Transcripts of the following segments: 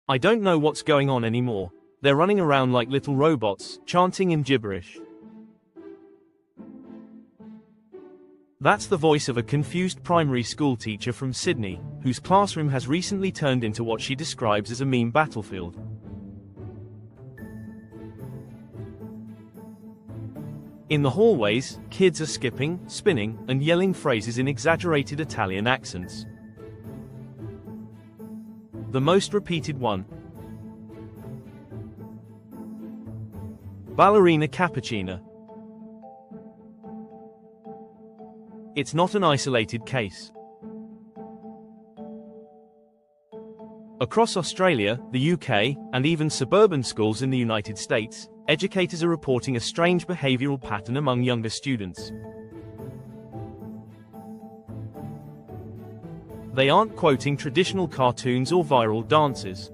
I don't know what's going on anymore. They're running around like little robots, chanting in gibberish. That's the voice of a confused primary school teacher from Sydney, whose classroom has recently turned into what she describes as a meme battlefield. In the hallways, kids are skipping, spinning, and yelling phrases in exaggerated Italian accents. The most repeated one: Ballerina Cappuccina. It's not an isolated case. Across Australia, the UK, and even suburban schools in the United States, educators are reporting a strange behavioral pattern among younger students. They aren't quoting traditional cartoons or viral dances.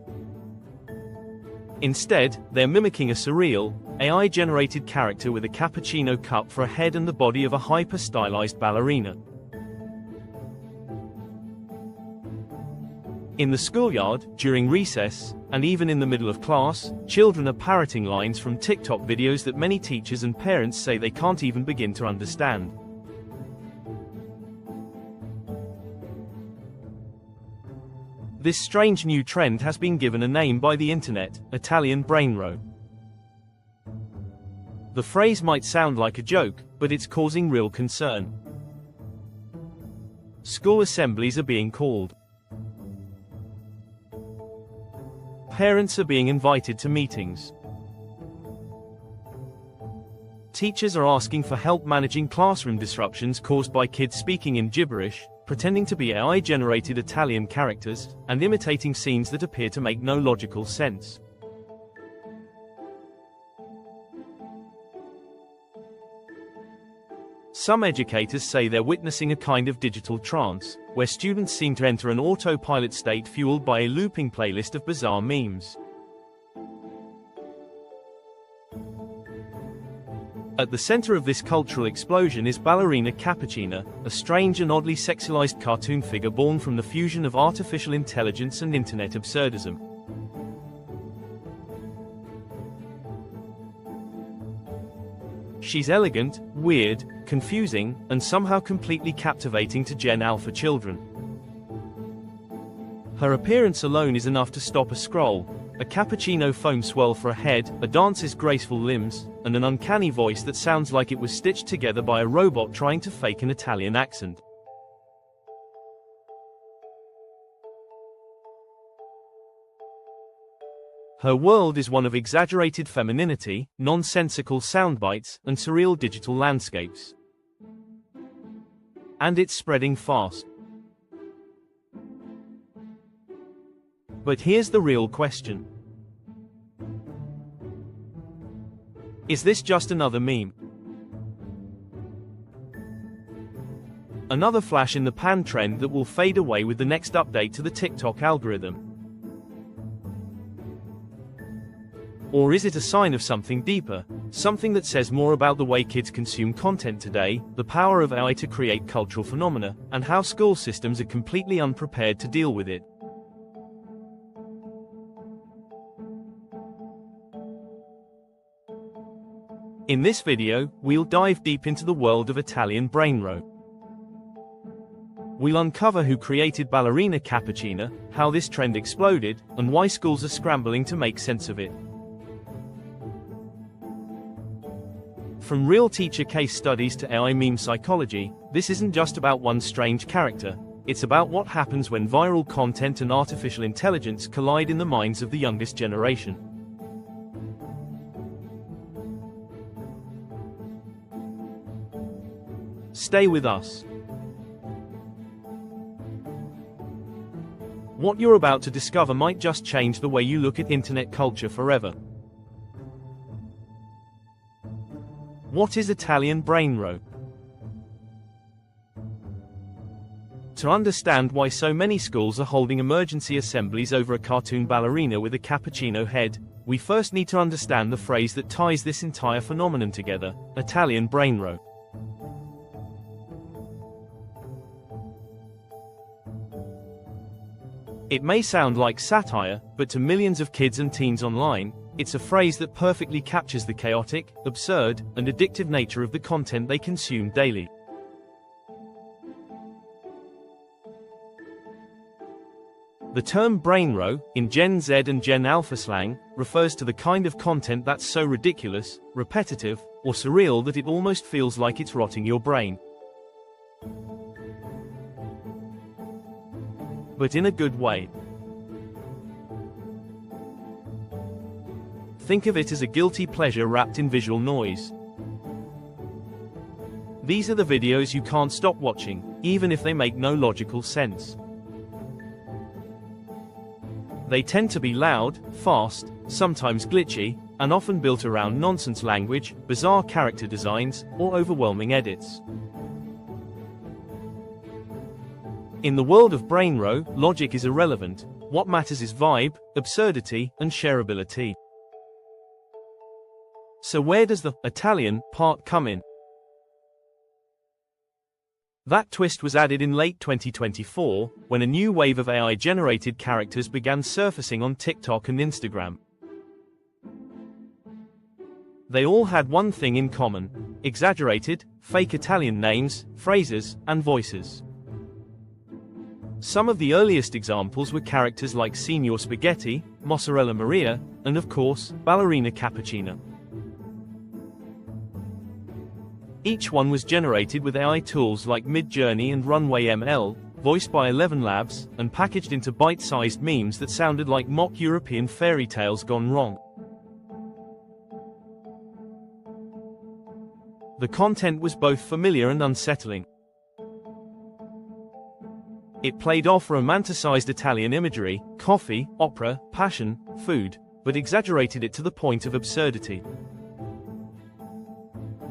Instead, they're mimicking a surreal, AI-generated character with a cappuccino cup for a head and the body of a hyper-stylized ballerina. In the schoolyard, during recess, and even in the middle of class, children are parroting lines from TikTok videos that many teachers and parents say they can't even begin to understand. This strange new trend has been given a name by the internet: Italian Brainrot. The phrase might sound like a joke, but it's causing real concern. School assemblies are being called. Parents are being invited to meetings. Teachers are asking for help managing classroom disruptions caused by kids speaking in gibberish, pretending to be AI-generated Italian characters, and imitating scenes that appear to make no logical sense. Some educators say they're witnessing a kind of digital trance, where students seem to enter an autopilot state fueled by a looping playlist of bizarre memes. At the center of this cultural explosion is Ballerina Cappuccina, a strange and oddly sexualized cartoon figure born from the fusion of artificial intelligence and internet absurdism. She's elegant, weird, confusing, and somehow completely captivating to Gen Alpha children. Her appearance alone is enough to stop a scroll: a cappuccino foam swirl for a head, a dancer's graceful limbs, and an uncanny voice that sounds like it was stitched together by a robot trying to fake an Italian accent. Her world is one of exaggerated femininity, nonsensical soundbites, and surreal digital landscapes. And it's spreading fast. But here's the real question. Is this just another meme? Another flash in the pan trend that will fade away with the next update to the TikTok algorithm? Or is it a sign of something deeper, something that says more about the way kids consume content today, the power of AI to create cultural phenomena, and how school systems are completely unprepared to deal with it? In this video, we'll dive deep into the world of Italian Brainrot. We'll uncover who created Ballerina Cappuccina, how this trend exploded, and why schools are scrambling to make sense of it. From real teacher case studies to AI meme psychology, this isn't just about one strange character. It's about what happens when viral content and artificial intelligence collide in the minds of the youngest generation. Stay with us. What you're about to discover might just change the way you look at internet culture forever. What is Italian Brainrot? To understand why so many schools are holding emergency assemblies over a cartoon ballerina with a cappuccino head, we first need to understand the phrase that ties this entire phenomenon together: Italian Brainrot. It may sound like satire, but to millions of kids and teens online, it's a phrase that perfectly captures the chaotic, absurd, and addictive nature of the content they consume daily. The term Brainrot, in Gen Z and Gen Alpha slang, refers to the kind of content that's so ridiculous, repetitive, or surreal that it almost feels like it's rotting your brain. But in a good way. Think of it as a guilty pleasure wrapped in visual noise. These are the videos you can't stop watching, even if they make no logical sense. They tend to be loud, fast, sometimes glitchy, and often built around nonsense language, bizarre character designs, or overwhelming edits. In the world of Brainrot, logic is irrelevant. What matters is vibe, absurdity, and shareability. So where does the Italian part come in? That twist was added in late 2024, when a new wave of AI-generated characters began surfacing on TikTok and Instagram. They all had one thing in common: exaggerated, fake Italian names, phrases, and voices. Some of the earliest examples were characters like Signor Spaghetti, Mozzarella Maria, and of course, Ballerina Cappuccina. Each one was generated with AI tools like Midjourney and Runway ML, voiced by 11 Labs, and packaged into bite-sized memes that sounded like mock European fairy tales gone wrong. The content was both familiar and unsettling. It played off romanticized Italian imagery, coffee, opera, passion, food, but exaggerated it to the point of absurdity.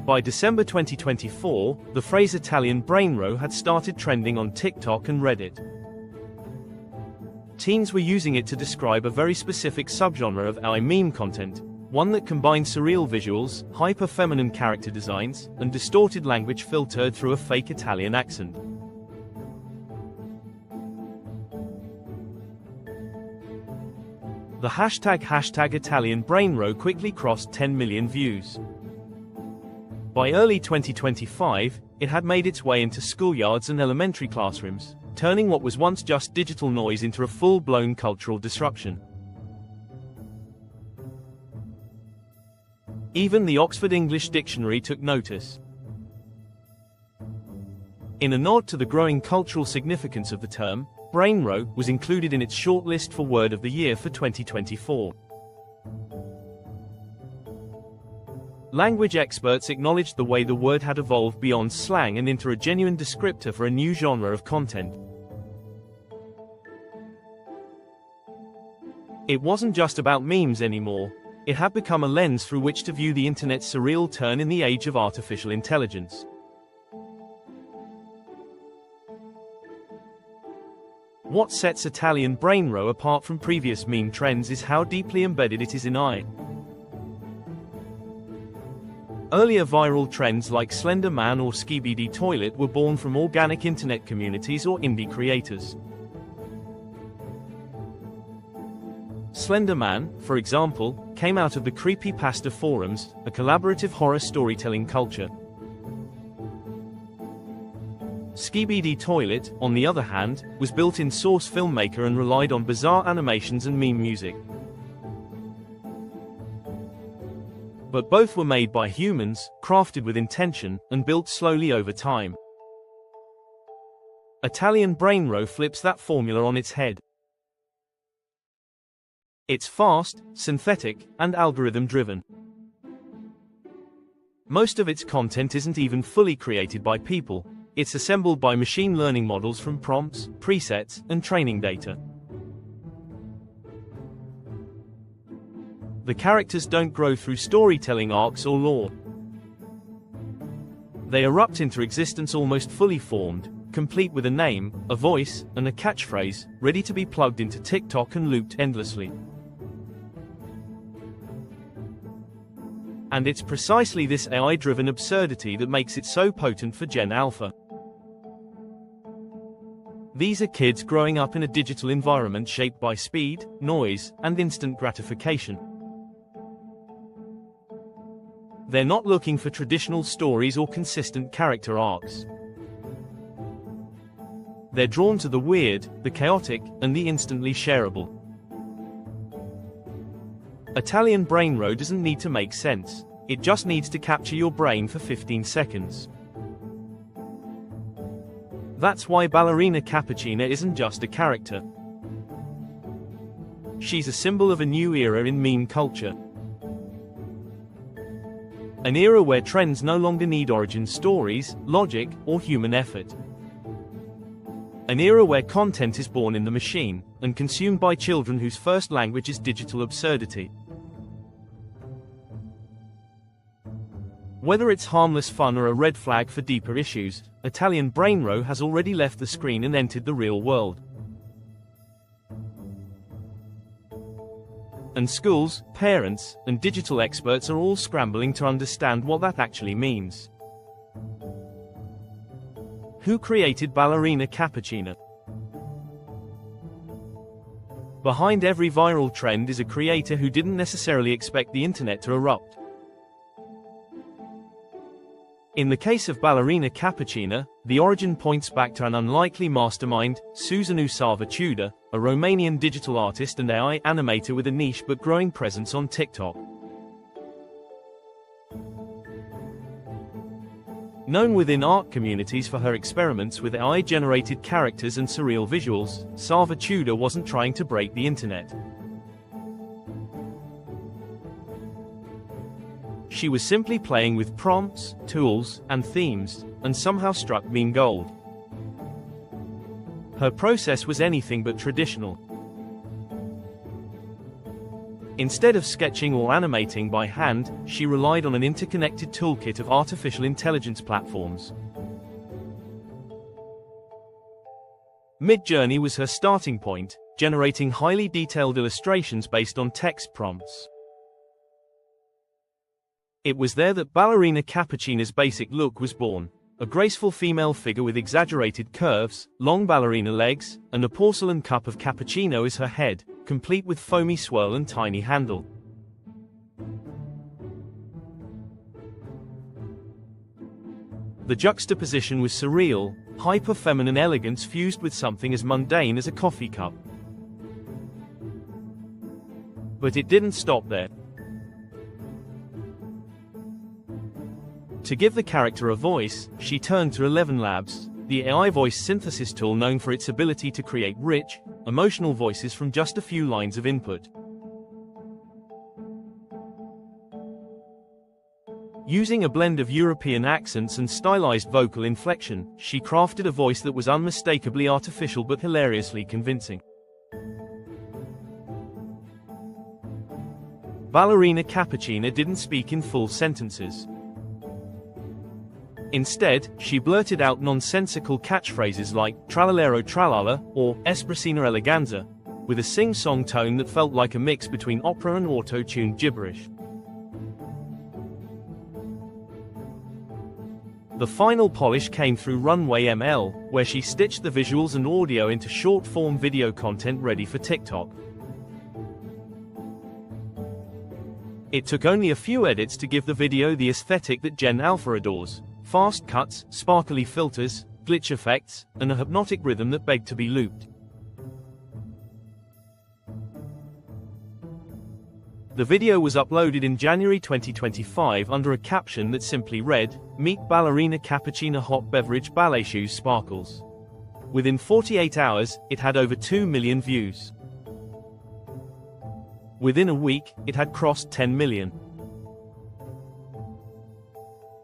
By December 2024, the phrase Italian Brainrot had started trending on TikTok and Reddit. Teens were using it to describe a very specific subgenre of AI meme content, one that combined surreal visuals, hyper-feminine character designs, and distorted language filtered through a fake Italian accent. The hashtag Italian Brainrot quickly crossed 10 million views. By early 2025, it had made its way into schoolyards and elementary classrooms, turning what was once just digital noise into a full-blown cultural disruption. Even the Oxford English Dictionary took notice. In a nod to the growing cultural significance of the term, Brainrot was included in its shortlist for Word of the Year for 2024. Language experts acknowledged the way the word had evolved beyond slang and into a genuine descriptor for a new genre of content. It wasn't just about memes anymore. It had become a lens through which to view the internet's surreal turn in the age of artificial intelligence. What sets Italian Brainrot apart from previous meme trends is how deeply embedded it is in AI. Earlier viral trends like Slender Man or Skibidi Toilet were born from organic internet communities or indie creators. Slender Man, for example, came out of the creepypasta forums, a collaborative horror storytelling culture. Skibidi Toilet, on the other hand, was built in source filmmaker and relied on bizarre animations and meme music. But both were made by humans, crafted with intention, and built slowly over time. Italian Brainrot flips that formula on its head. It's fast, synthetic, and algorithm-driven. Most of its content isn't even fully created by people. It's assembled by machine learning models from prompts, presets, and training data. The characters don't grow through storytelling arcs or lore. They erupt into existence almost fully formed, complete with a name, a voice, and a catchphrase, ready to be plugged into TikTok and looped endlessly. And it's precisely this AI-driven absurdity that makes it so potent for Gen Alpha. These are kids growing up in a digital environment shaped by speed, noise, and instant gratification. They're not looking for traditional stories or consistent character arcs. They're drawn to the weird, the chaotic, and the instantly shareable. Italian Brainrot doesn't need to make sense. It just needs to capture your brain for 15 seconds. That's why Ballerina Cappuccina isn't just a character. She's a symbol of a new era in meme culture. An era where trends no longer need origin stories, logic, or human effort. An era where content is born in the machine, and consumed by children whose first language is digital absurdity. Whether it's harmless fun or a red flag for deeper issues, Italian Brainrot has already left the screen and entered the real world. And schools, parents, and digital experts are all scrambling to understand what that actually means. Who created Ballerina Cappuccina? Behind every viral trend is a creator who didn't necessarily expect the internet to erupt. In the case of Ballerina Cappuccina, the origin points back to an unlikely mastermind, Susanu Sarvaciuda, a Romanian digital artist and AI animator with a niche but growing presence on TikTok. Known within art communities for her experiments with AI-generated characters and surreal visuals, Sarvaciuda wasn't trying to break the internet. She was simply playing with prompts, tools, and themes, and somehow struck meme gold. Her process was anything but traditional. Instead of sketching or animating by hand, she relied on an interconnected toolkit of artificial intelligence platforms. Midjourney was her starting point, generating highly detailed illustrations based on text prompts. It was there that Ballerina Cappuccina's basic look was born, a graceful female figure with exaggerated curves, long ballerina legs, and a porcelain cup of cappuccino as her head, complete with foamy swirl and tiny handle. The juxtaposition was surreal, hyper-feminine elegance fused with something as mundane as a coffee cup. But it didn't stop there. To give the character a voice, she turned to 11 Labs, the AI voice synthesis tool known for its ability to create rich, emotional voices from just a few lines of input. Using a blend of European accents and stylized vocal inflection, she crafted a voice that was unmistakably artificial but hilariously convincing. Ballerina Cappuccina didn't speak in full sentences. Instead, she blurted out nonsensical catchphrases like "tralalero tralala" or "espressina eleganza," with a sing-song tone that felt like a mix between opera and auto-tuned gibberish. The final polish came through Runway ML, where she stitched the visuals and audio into short-form video content ready for TikTok. It took only a few edits to give the video the aesthetic that Gen Alpha adores. Fast cuts, sparkly filters, glitch effects, and a hypnotic rhythm that begged to be looped. The video was uploaded in January 2025 under a caption that simply read, "Meet Ballerina Cappuccina Hot Beverage Ballet Shoes Sparkles." Within 48 hours, it had over 2 million views. Within a week, it had crossed 10 million.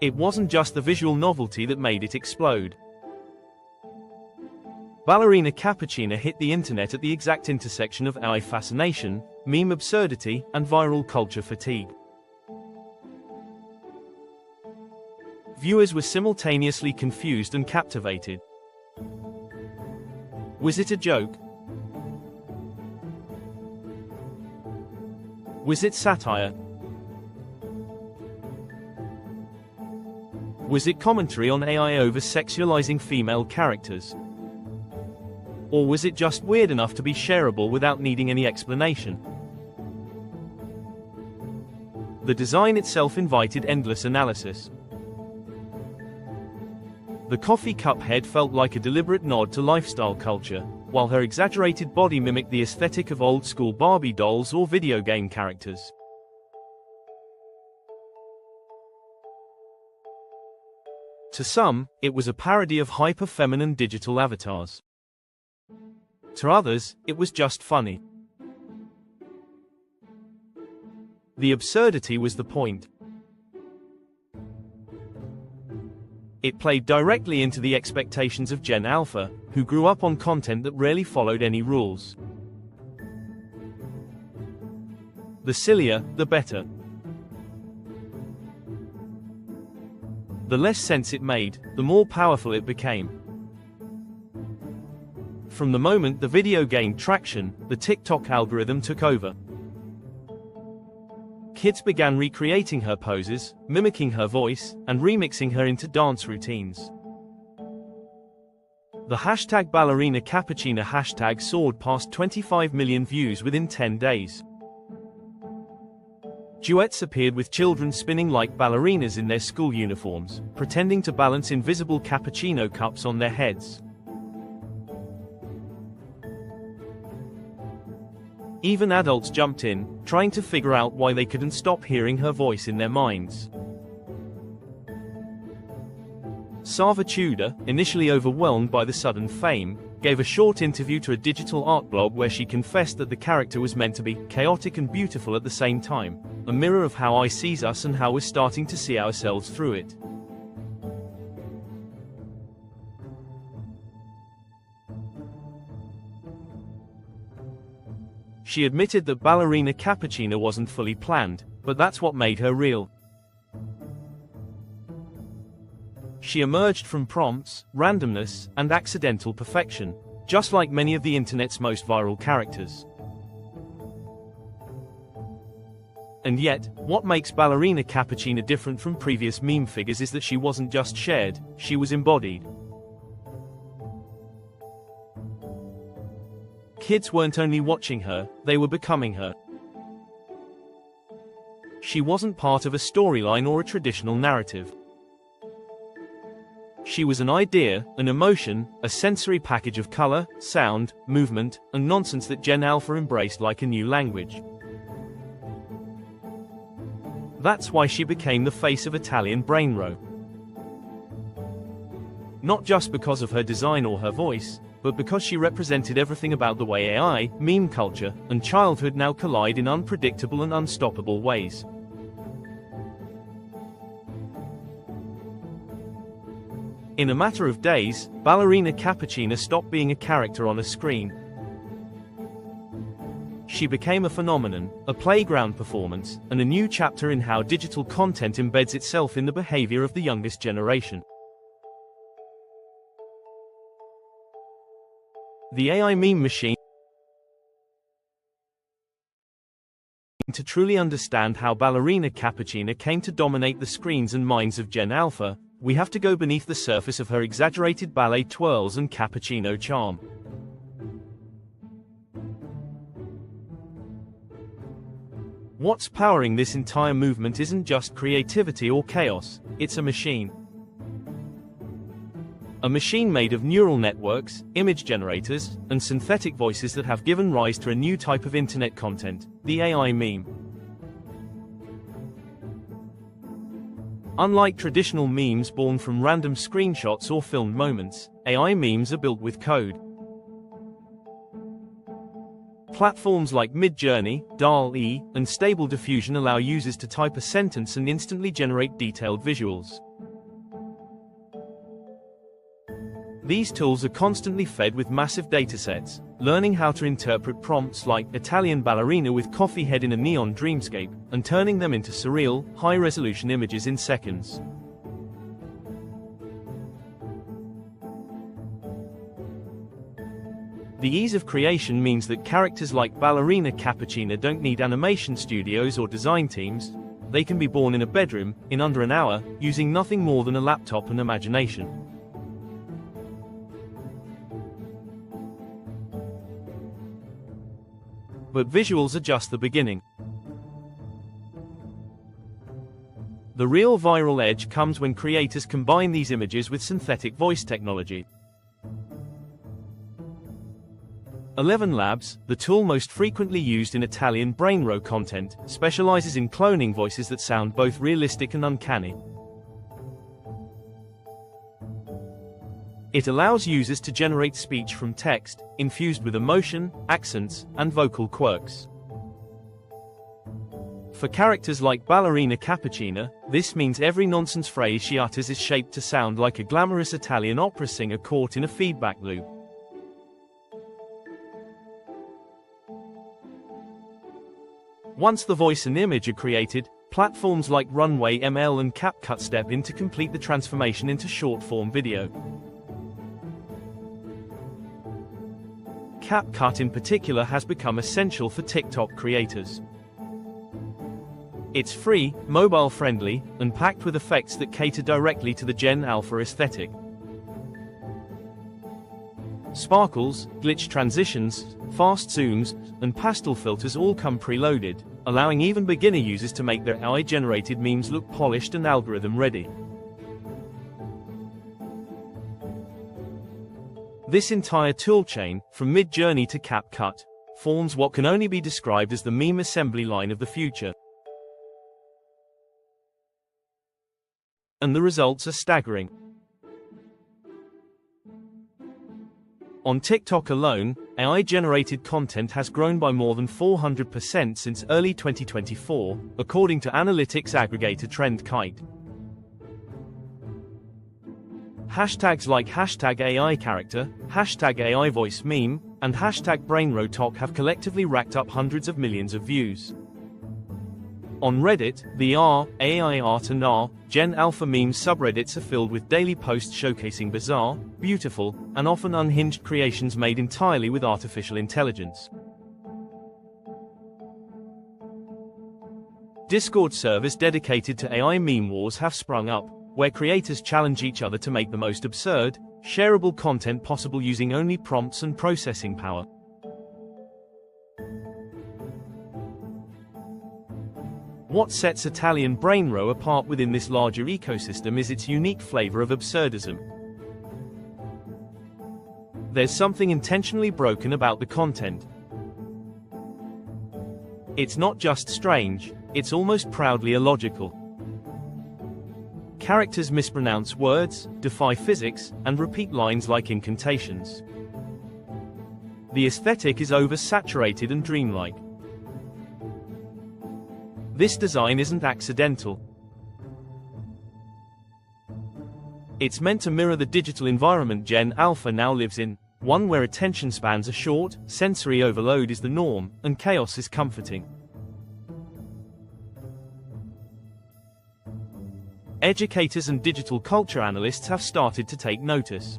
It wasn't just the visual novelty that made it explode. Ballerina Cappuccina hit the internet at the exact intersection of AI fascination, meme absurdity, and viral culture fatigue. Viewers were simultaneously confused and captivated. Was it a joke? Was it satire? Was it commentary on AI over-sexualizing female characters? Or was it just weird enough to be shareable without needing any explanation? The design itself invited endless analysis. The coffee cup head felt like a deliberate nod to lifestyle culture, while her exaggerated body mimicked the aesthetic of old-school Barbie dolls or video game characters. To some, it was a parody of hyper-feminine digital avatars. To others, it was just funny. The absurdity was the point. It played directly into the expectations of Gen Alpha, who grew up on content that rarely followed any rules. The sillier, the better. The less sense it made, the more powerful it became. From the moment the video gained traction, the TikTok algorithm took over. Kids began recreating her poses, mimicking her voice, and remixing her into dance routines. The hashtag Ballerina Cappuccina hashtag soared past 25 million views within 10 days. Duets appeared with children spinning like ballerinas in their school uniforms, pretending to balance invisible cappuccino cups on their heads. Even adults jumped in, trying to figure out why they couldn't stop hearing her voice in their minds. Sava Tudor, initially overwhelmed by the sudden fame, gave a short interview to a digital art blog where she confessed that the character was meant to be chaotic and beautiful at the same time, a mirror of how AI sees us and how we're starting to see ourselves through it. She admitted that Ballerina Cappuccina wasn't fully planned, but that's what made her real. She emerged from prompts, randomness, and accidental perfection, just like many of the internet's most viral characters. And yet, what makes Ballerina Cappuccina different from previous meme figures is that she wasn't just shared, she was embodied. Kids weren't only watching her, they were becoming her. She wasn't part of a storyline or a traditional narrative. She was an idea, an emotion, a sensory package of color, sound, movement, and nonsense that Gen Alpha embraced like a new language. That's why she became the face of Italian Brainrot. Not just because of her design or her voice, but because she represented everything about the way AI, meme culture, and childhood now collide in unpredictable and unstoppable ways. In a matter of days, Ballerina Cappuccina stopped being a character on a screen. She became a phenomenon, a playground performance, and a new chapter in how digital content embeds itself in the behavior of the youngest generation. The AI meme machine. To truly understand how Ballerina Cappuccina came to dominate the screens and minds of Gen Alpha, we have to go beneath the surface of her exaggerated ballet twirls and cappuccino charm. What's powering this entire movement isn't just creativity or chaos, it's a machine. A machine made of neural networks, image generators, and synthetic voices that have given rise to a new type of internet content, the AI meme. Unlike traditional memes born from random screenshots or filmed moments, AI memes are built with code. Platforms like Midjourney, DALL-E, and Stable Diffusion allow users to type a sentence and instantly generate detailed visuals. These tools are constantly fed with massive datasets, learning how to interpret prompts like Italian ballerina with coffee head in a neon dreamscape, and turning them into surreal, high-resolution images in seconds. The ease of creation means that characters like Ballerina Cappuccina don't need animation studios or design teams. They can be born in a bedroom, in under an hour, using nothing more than a laptop and imagination. But visuals are just the beginning. The real viral edge comes when creators combine these images with synthetic voice technology. 11 Labs, the tool most frequently used in Italian Brainrot content, specializes in cloning voices that sound both realistic and uncanny. It allows users to generate speech from text, infused with emotion, accents, and vocal quirks. For characters like Ballerina Cappuccina, this means every nonsense phrase she utters is shaped to sound like a glamorous Italian opera singer caught in a feedback loop. Once the voice and image are created, platforms like Runway ML and CapCut step in to complete the transformation into short-form video. CapCut in particular has become essential for TikTok creators. It's free, mobile-friendly, and packed with effects that cater directly to the Gen Alpha aesthetic. Sparkles, glitch transitions, fast zooms, and pastel filters all come preloaded, allowing even beginner users to make their AI-generated memes look polished and algorithm-ready. This entire toolchain, from Mid-Journey to CapCut, forms what can only be described as the meme assembly line of the future. And the results are staggering. On TikTok alone, AI-generated content has grown by more than 400% since early 2024, according to analytics aggregator TrendKite. Hashtags like #AI-character, #AI-voice-meme, and #BrainRotalk have collectively racked up hundreds of millions of views. On Reddit, the AI art and Gen Alpha memes subreddits are filled with daily posts showcasing bizarre, beautiful, and often unhinged creations made entirely with artificial intelligence. Discord servers dedicated to AI meme wars have sprung up, where creators challenge each other to make the most absurd, shareable content possible using only prompts and processing power. What sets Italian Brainrot apart within this larger ecosystem is its unique flavor of absurdism. There's something intentionally broken about the content. It's not just strange, it's almost proudly illogical. Characters mispronounce words, defy physics, and repeat lines like incantations. The aesthetic is oversaturated and dreamlike. This design isn't accidental. It's meant to mirror the digital environment Gen Alpha now lives in, one where attention spans are short, sensory overload is the norm, and chaos is comforting. Educators and digital culture analysts have started to take notice.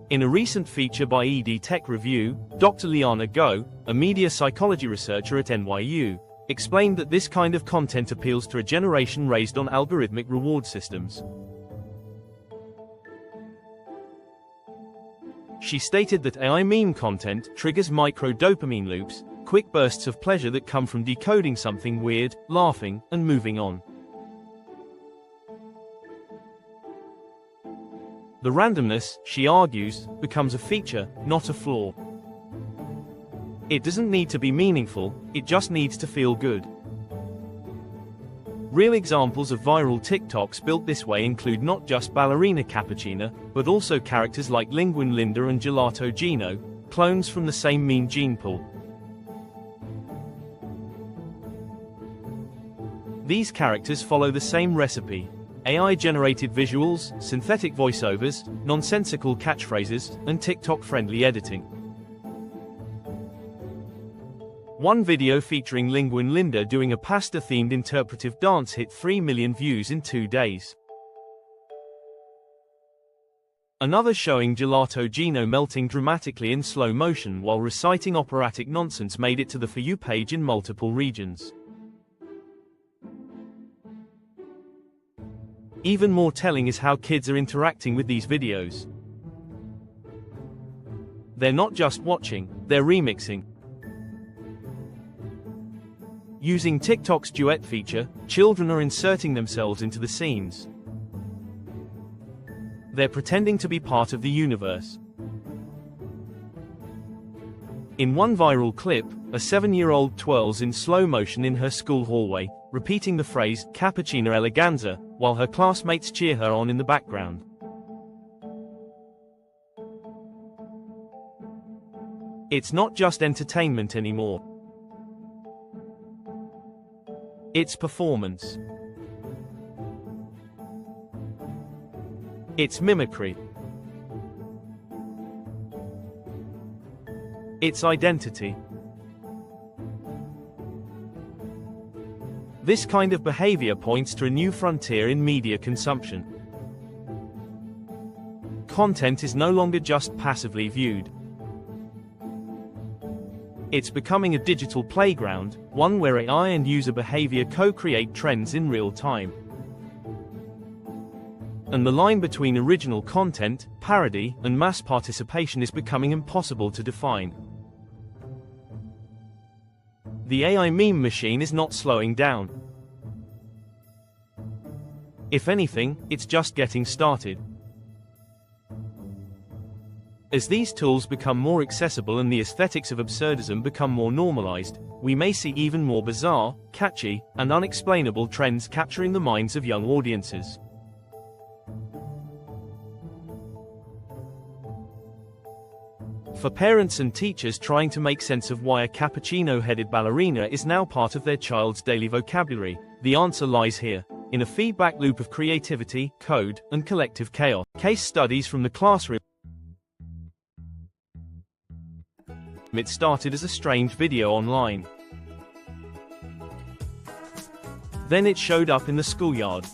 In a recent feature by ED Tech Review, Dr. Liana Go, a media psychology researcher at NYU, explained that this kind of content appeals to a generation raised on algorithmic reward systems. She stated that AI meme content triggers micro-dopamine loops, quick bursts of pleasure that come from decoding something weird, laughing, and moving on. The randomness, she argues, becomes a feature, not a flaw. It doesn't need to be meaningful, it just needs to feel good. Real examples of viral TikToks built this way include not just Ballerina Cappuccina, but also characters like Linguin Linda and Gelato Gino, clones from the same meme gene pool. These characters follow the same recipe: AI-generated visuals, synthetic voiceovers, nonsensical catchphrases, and TikTok-friendly editing. One video featuring Linguin Linda doing a pasta-themed interpretive dance hit 3 million views in 2 days. Another showing Gelato Gino melting dramatically in slow motion while reciting operatic nonsense made it to the For You page in multiple regions. Even more telling is how kids are interacting with these videos. They're not just watching, they're remixing. Using TikTok's duet feature, children are inserting themselves into the scenes. They're pretending to be part of the universe. In one viral clip, a 7-year-old twirls in slow motion in her school hallway, repeating the phrase, "Cappuccina eleganza," while her classmates cheer her on in the background. It's not just entertainment anymore. It's performance. It's mimicry. It's identity. This kind of behavior points to a new frontier in media consumption. Content is no longer just passively viewed. It's becoming a digital playground, one where AI and user behavior co-create trends in real time. And the line between original content, parody, and mass participation is becoming impossible to define. The AI meme machine is not slowing down. If anything, it's just getting started. As these tools become more accessible and the aesthetics of absurdism become more normalized, we may see even more bizarre, catchy, and unexplainable trends capturing the minds of young audiences. For parents and teachers trying to make sense of why a cappuccino-headed ballerina is now part of their child's daily vocabulary, the answer lies here, in a feedback loop of creativity, code, and collective chaos. Case studies from the classroom. It started as a strange video online. Then it showed up in the schoolyard.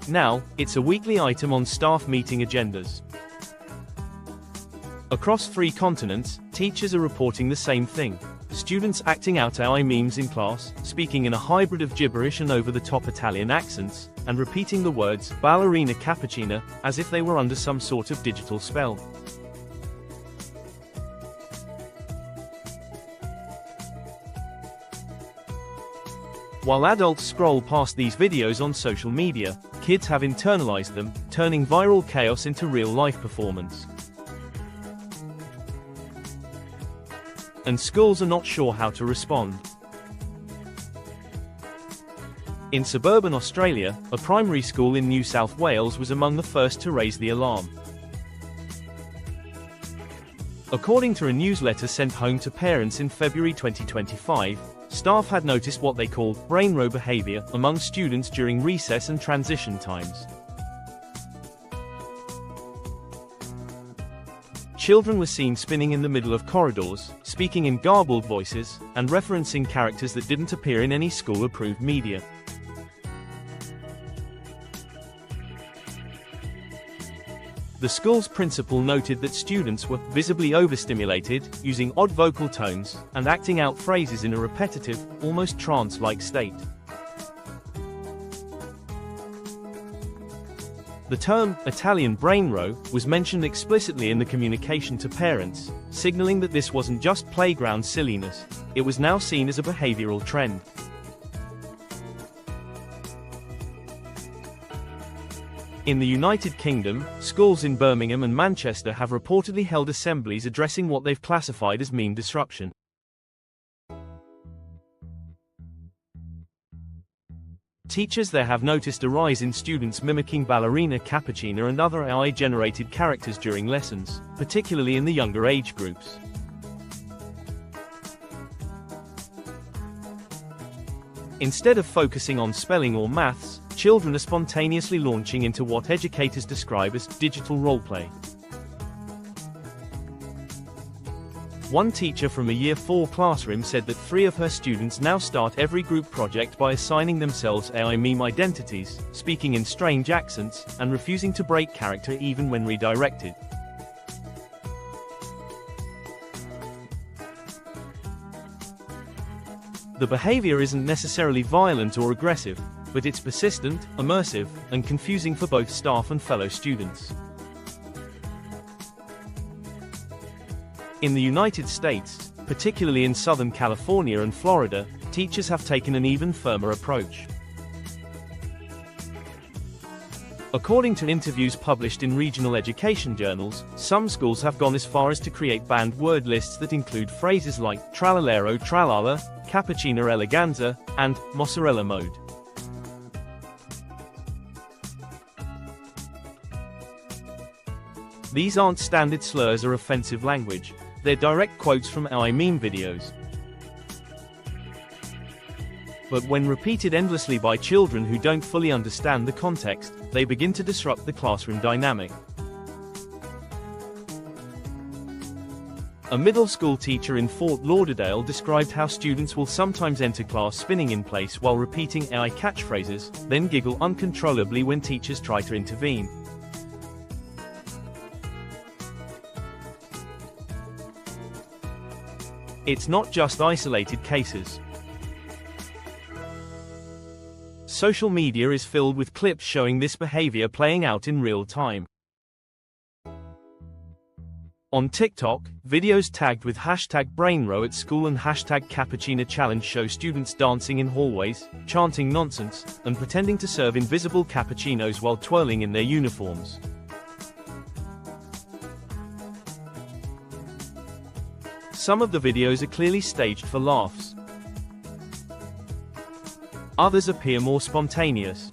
Now, it's a weekly item on staff meeting agendas. Across 3 continents, teachers are reporting the same thing. Students acting out AI memes in class, speaking in a hybrid of gibberish and over-the-top Italian accents, and repeating the words, "Ballerina Cappuccina," as if they were under some sort of digital spell. While adults scroll past these videos on social media, kids have internalized them, turning viral chaos into real-life performance. And schools are not sure how to respond. In suburban Australia, a primary school in New South Wales was among the first to raise the alarm. According to a newsletter sent home to parents in February 2025, staff had noticed what they called brainrot behavior among students during recess and transition times. Children were seen spinning in the middle of corridors, speaking in garbled voices, and referencing characters that didn't appear in any school-approved media. The school's principal noted that students were visibly overstimulated, using odd vocal tones, and acting out phrases in a repetitive, almost trance-like state. The term, Italian brainrot, was mentioned explicitly in the communication to parents, signaling that this wasn't just playground silliness, it was now seen as a behavioral trend. In the United Kingdom, schools in Birmingham and Manchester have reportedly held assemblies addressing what they've classified as meme disruption. Teachers there have noticed a rise in students mimicking Ballerina Cappuccina and other AI-generated characters during lessons, particularly in the younger age groups. Instead of focusing on spelling or maths, children are spontaneously launching into what educators describe as digital roleplay. One teacher from a Year 4 classroom said that 3 of her students now start every group project by assigning themselves AI meme identities, speaking in strange accents, and refusing to break character even when redirected. The behavior isn't necessarily violent or aggressive, but it's persistent, immersive, and confusing for both staff and fellow students. In the United States, Particularly in Southern California and Florida, teachers have taken an even firmer approach. According to interviews published in regional education journals, some schools have gone as far as to create banned word lists that include phrases like trallalero tralala, cappuccina eleganza, and mozzarella mode. These aren't standard slurs or offensive language. They're direct quotes from AI meme videos. But when repeated endlessly by children who don't fully understand the context, they begin to disrupt the classroom dynamic. A middle school teacher in Fort Lauderdale described how students will sometimes enter class spinning in place while repeating AI catchphrases, then giggle uncontrollably when teachers try to intervene. It's not just isolated cases. Social media is filled with clips showing this behavior playing out in real time. On TikTok, videos tagged with #Brainrot at school and #Cappuccina challenge show students dancing in hallways, chanting nonsense, and pretending to serve invisible cappuccinos while twirling in their uniforms. Some of the videos are clearly staged for laughs. Others appear more spontaneous.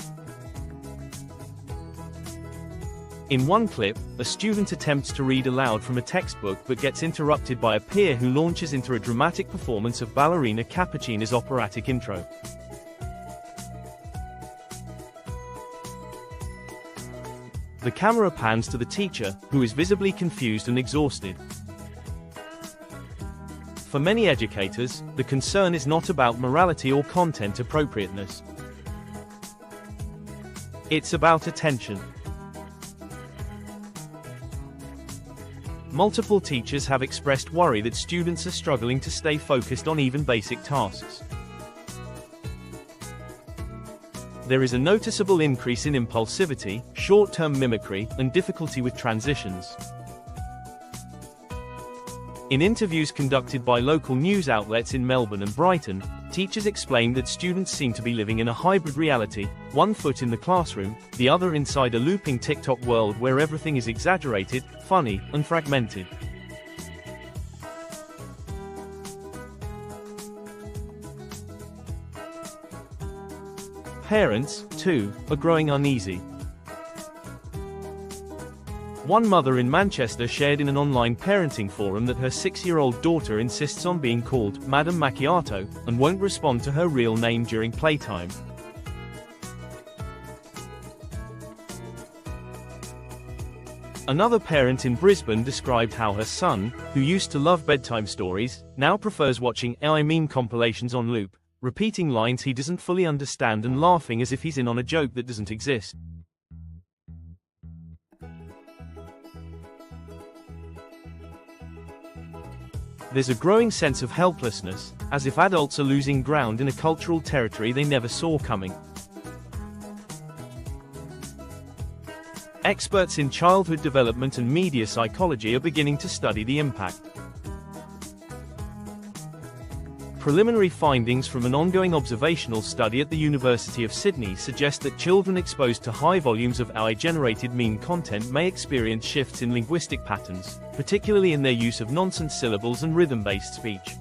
In one clip, a student attempts to read aloud from a textbook but gets interrupted by a peer who launches into a dramatic performance of Ballerina Cappuccina's operatic intro. The camera pans to the teacher, who is visibly confused and exhausted. For many educators, the concern is not about morality or content appropriateness. It's about attention. Multiple teachers have expressed worry that students are struggling to stay focused on even basic tasks. There is a noticeable increase in impulsivity, short-term mimicry, and difficulty with transitions. In interviews conducted by local news outlets in Melbourne and Brighton, teachers explained that students seem to be living in a hybrid reality, one foot in the classroom, the other inside a looping TikTok world where everything is exaggerated, funny, and fragmented. Parents, too, are growing uneasy. One mother in Manchester shared in an online parenting forum that her 6-year-old daughter insists on being called Madam Macchiato and won't respond to her real name during playtime. Another parent in Brisbane described how her son, who used to love bedtime stories, now prefers watching AI meme compilations on loop, repeating lines he doesn't fully understand and laughing as if he's in on a joke that doesn't exist. There's a growing sense of helplessness, as if adults are losing ground in a cultural territory they never saw coming. Experts in childhood development and media psychology are beginning to study the impact. Preliminary findings from an ongoing observational study at the University of Sydney suggest that children exposed to high volumes of AI-generated meme content may experience shifts in linguistic patterns, particularly in their use of nonsense syllables and rhythm-based speech.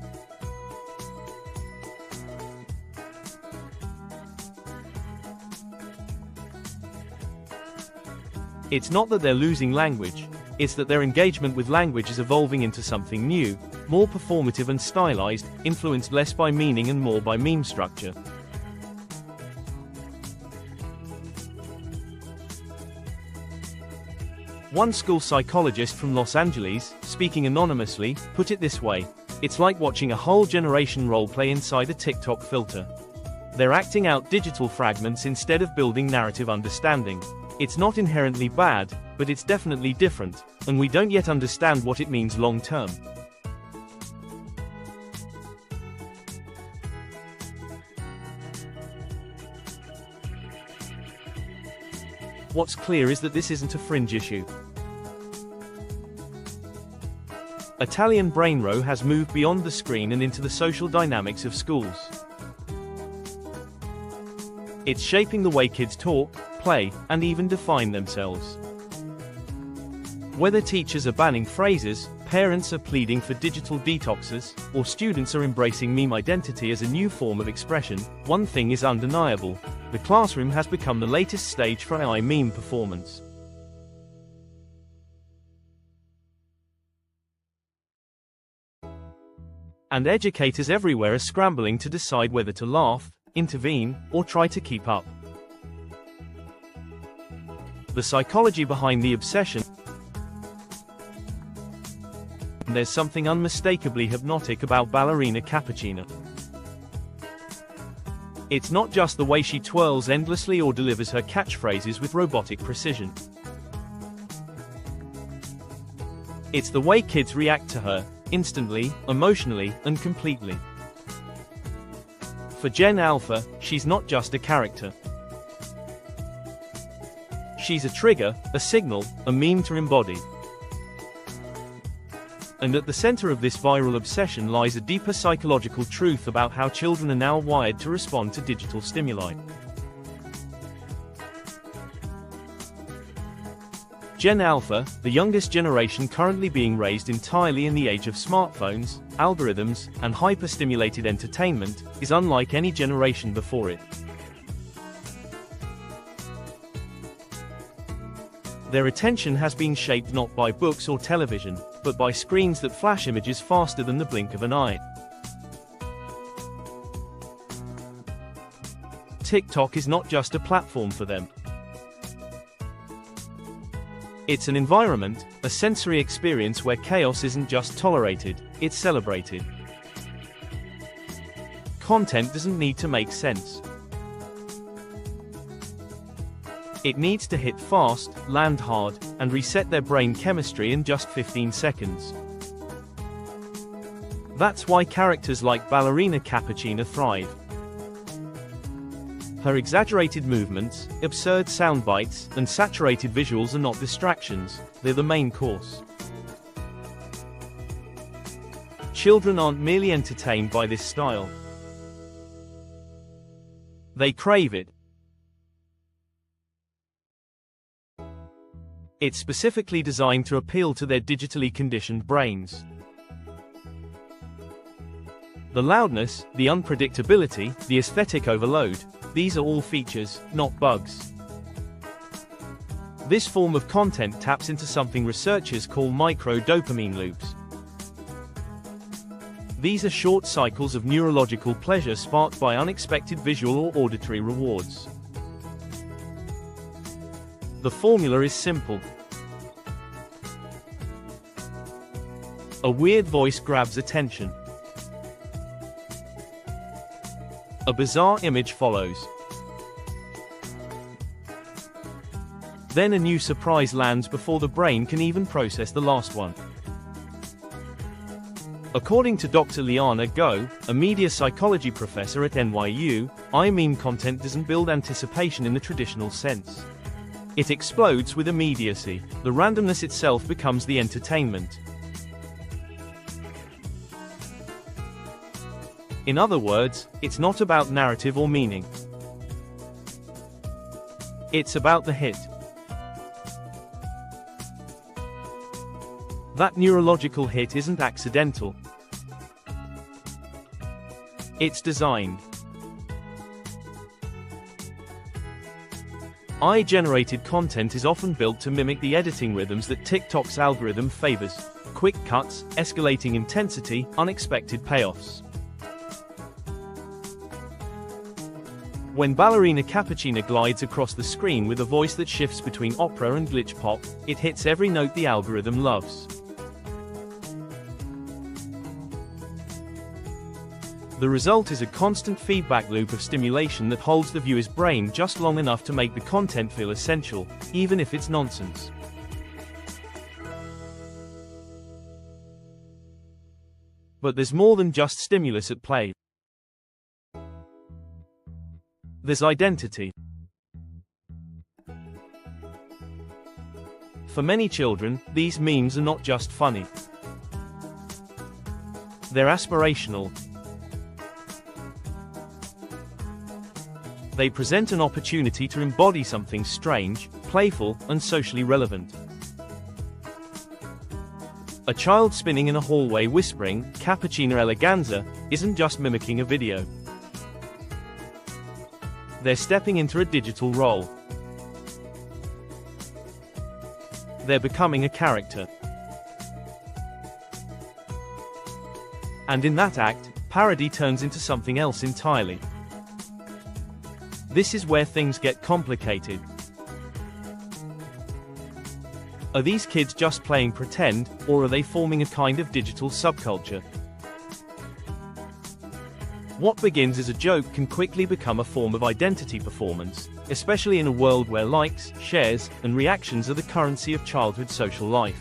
It's not that they're losing language, it's that their engagement with language is evolving into something new, more performative and stylized, influenced less by meaning and more by meme structure. One school psychologist from Los Angeles, speaking anonymously, put it this way: "It's like watching a whole generation roleplay inside a TikTok filter. They're acting out digital fragments instead of building narrative understanding. It's not inherently bad, but it's definitely different, and we don't yet understand what it means long term." What's clear is that this isn't a fringe issue. Italian Brainrot has moved beyond the screen and into the social dynamics of schools. It's shaping the way kids talk, play, and even define themselves. Whether teachers are banning phrases, parents are pleading for digital detoxes, or students are embracing meme identity as a new form of expression, one thing is undeniable: the classroom has become the latest stage for AI meme performance. And educators everywhere are scrambling to decide whether to laugh, intervene, or try to keep up. The psychology behind the obsession. There's something unmistakably hypnotic about Ballerina Cappuccina. It's not just the way she twirls endlessly or delivers her catchphrases with robotic precision. It's the way kids react to her, instantly, emotionally, and completely. For Gen Alpha, she's not just a character. She's a trigger, a signal, a meme to embody. And at the center of this viral obsession lies a deeper psychological truth about how children are now wired to respond to digital stimuli. Gen Alpha, the youngest generation currently being raised entirely in the age of smartphones, algorithms, and hyper-stimulated entertainment, is unlike any generation before it. Their attention has been shaped not by books or television, but by screens that flash images faster than the blink of an eye. TikTok is not just a platform for them. It's an environment, a sensory experience where chaos isn't just tolerated, it's celebrated. Content doesn't need to make sense. It needs to hit fast, land hard, and reset their brain chemistry in just 15 seconds. That's why characters like Ballerina Cappuccina thrive. Her exaggerated movements, absurd sound bites, and saturated visuals are not distractions, they're the main course. Children aren't merely entertained by this style. They crave it. It's specifically designed to appeal to their digitally conditioned brains. The loudness, the unpredictability, the aesthetic overload, these are all features, not bugs. This form of content taps into something researchers call micro-dopamine loops. These are short cycles of neurological pleasure sparked by unexpected visual or auditory rewards. The formula is simple. A weird voice grabs attention. A bizarre image follows. Then a new surprise lands before the brain can even process the last one. According to Dr. Liana Go, a media psychology professor at NYU, meme content doesn't build anticipation in the traditional sense. It explodes with immediacy. The randomness itself becomes the entertainment. In other words, it's not about narrative or meaning. It's about the hit. That neurological hit isn't accidental. It's designed. AI-generated content is often built to mimic the editing rhythms that TikTok's algorithm favors: quick cuts, escalating intensity, unexpected payoffs. When Ballerina Cappuccina glides across the screen with a voice that shifts between opera and glitch pop, it hits every note the algorithm loves. The result is a constant feedback loop of stimulation that holds the viewer's brain just long enough to make the content feel essential, even if it's nonsense. But there's more than just stimulus at play. There's identity. For many children, these memes are not just funny. They're aspirational. They present an opportunity to embody something strange, playful, and socially relevant. A child spinning in a hallway whispering, "Cappuccina eleganza," isn't just mimicking a video. They're stepping into a digital role. They're becoming a character. And in that act, parody turns into something else entirely. This is where things get complicated. Are these kids just playing pretend, or are they forming a kind of digital subculture? What begins as a joke can quickly become a form of identity performance, especially in a world where likes, shares, and reactions are the currency of childhood social life.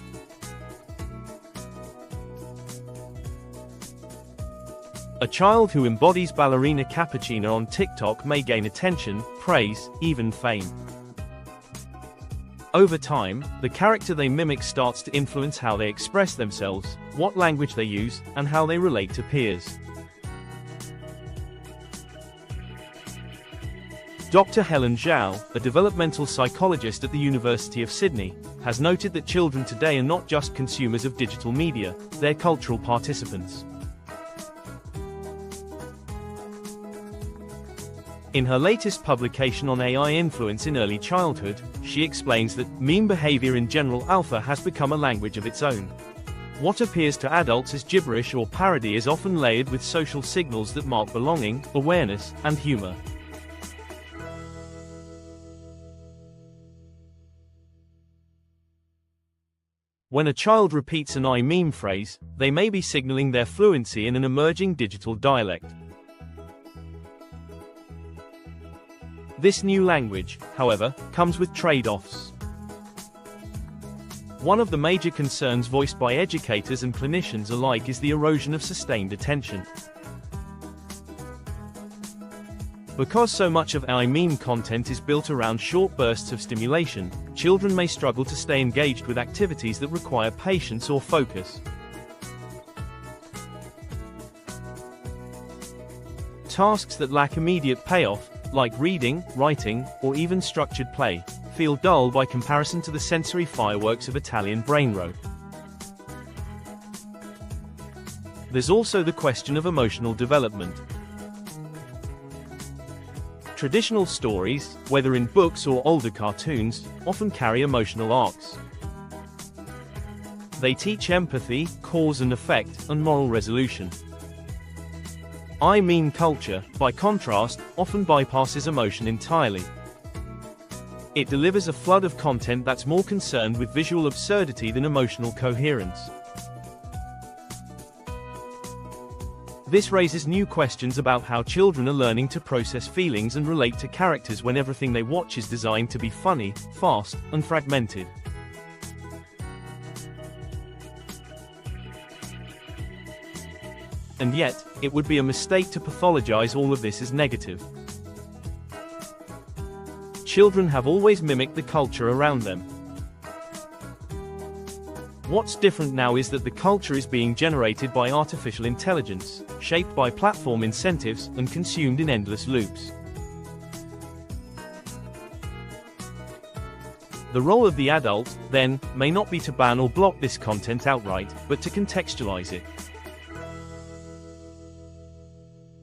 A child who embodies Ballerina Cappuccina on TikTok may gain attention, praise, even fame. Over time, the character they mimic starts to influence how they express themselves, what language they use, and how they relate to peers. Dr. Helen Zhao, a developmental psychologist at the University of Sydney, has noted that children today are not just consumers of digital media, they're cultural participants. In her latest publication on AI influence in early childhood, she explains that meme behavior in general alpha has become a language of its own. What appears to adults as gibberish or parody is often layered with social signals that mark belonging, awareness, and humor. When a child repeats an I-meme phrase, they may be signaling their fluency in an emerging digital dialect. This new language, however, comes with trade-offs. One of the major concerns voiced by educators and clinicians alike is the erosion of sustained attention. Because so much of I-meme content is built around short bursts of stimulation, children may struggle to stay engaged with activities that require patience or focus. Tasks that lack immediate payoff, like reading, writing, or even structured play, feel dull by comparison to the sensory fireworks of Italian Brainrot. There's also the question of emotional development. Traditional stories, whether in books or older cartoons, often carry emotional arcs. They teach empathy, cause and effect, and moral resolution. I-meme culture, by contrast, often bypasses emotion entirely. It delivers a flood of content that's more concerned with visual absurdity than emotional coherence. This raises new questions about how children are learning to process feelings and relate to characters when everything they watch is designed to be funny, fast, and fragmented. And yet, it would be a mistake to pathologize all of this as negative. Children have always mimicked the culture around them. What's different now is that the culture is being generated by artificial intelligence, shaped by platform incentives, and consumed in endless loops. The role of the adult, then, may not be to ban or block this content outright, but to contextualize it.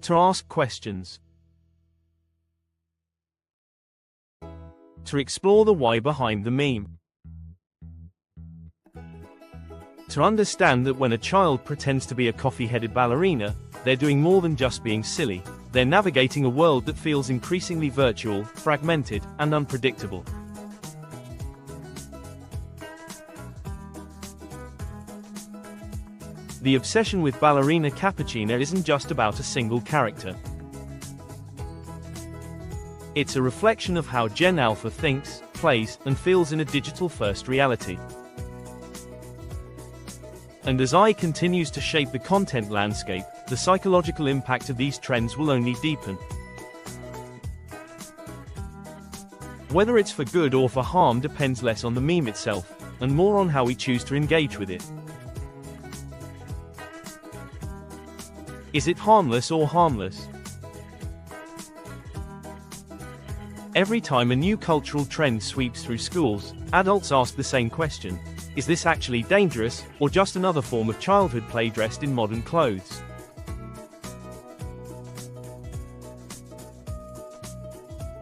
To ask questions. To explore the why behind the meme. To understand that when a child pretends to be a coffee-headed ballerina, they're doing more than just being silly, they're navigating a world that feels increasingly virtual, fragmented, and unpredictable. The obsession with Ballerina Cappuccina isn't just about a single character. It's a reflection of how Gen Alpha thinks, plays, and feels in a digital-first reality. And as AI continues to shape the content landscape, the psychological impact of these trends will only deepen. Whether it's for good or for harm depends less on the meme itself, and more on how we choose to engage with it. Is it harmless or harmless? Every time a new cultural trend sweeps through schools, adults ask the same question. Is this actually dangerous, or just another form of childhood play dressed in modern clothes?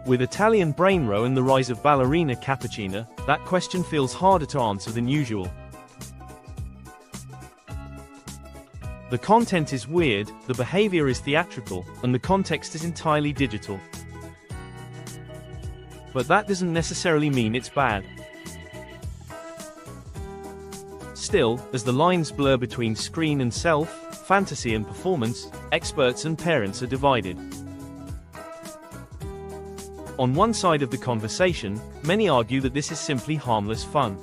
With Italian Brainrot and the rise of Ballerina Cappuccina, that question feels harder to answer than usual. The content is weird, the behavior is theatrical, and the context is entirely digital. But that doesn't necessarily mean it's bad. Still, as the lines blur between screen and self, fantasy and performance, experts and parents are divided. On one side of the conversation, many argue that this is simply harmless fun.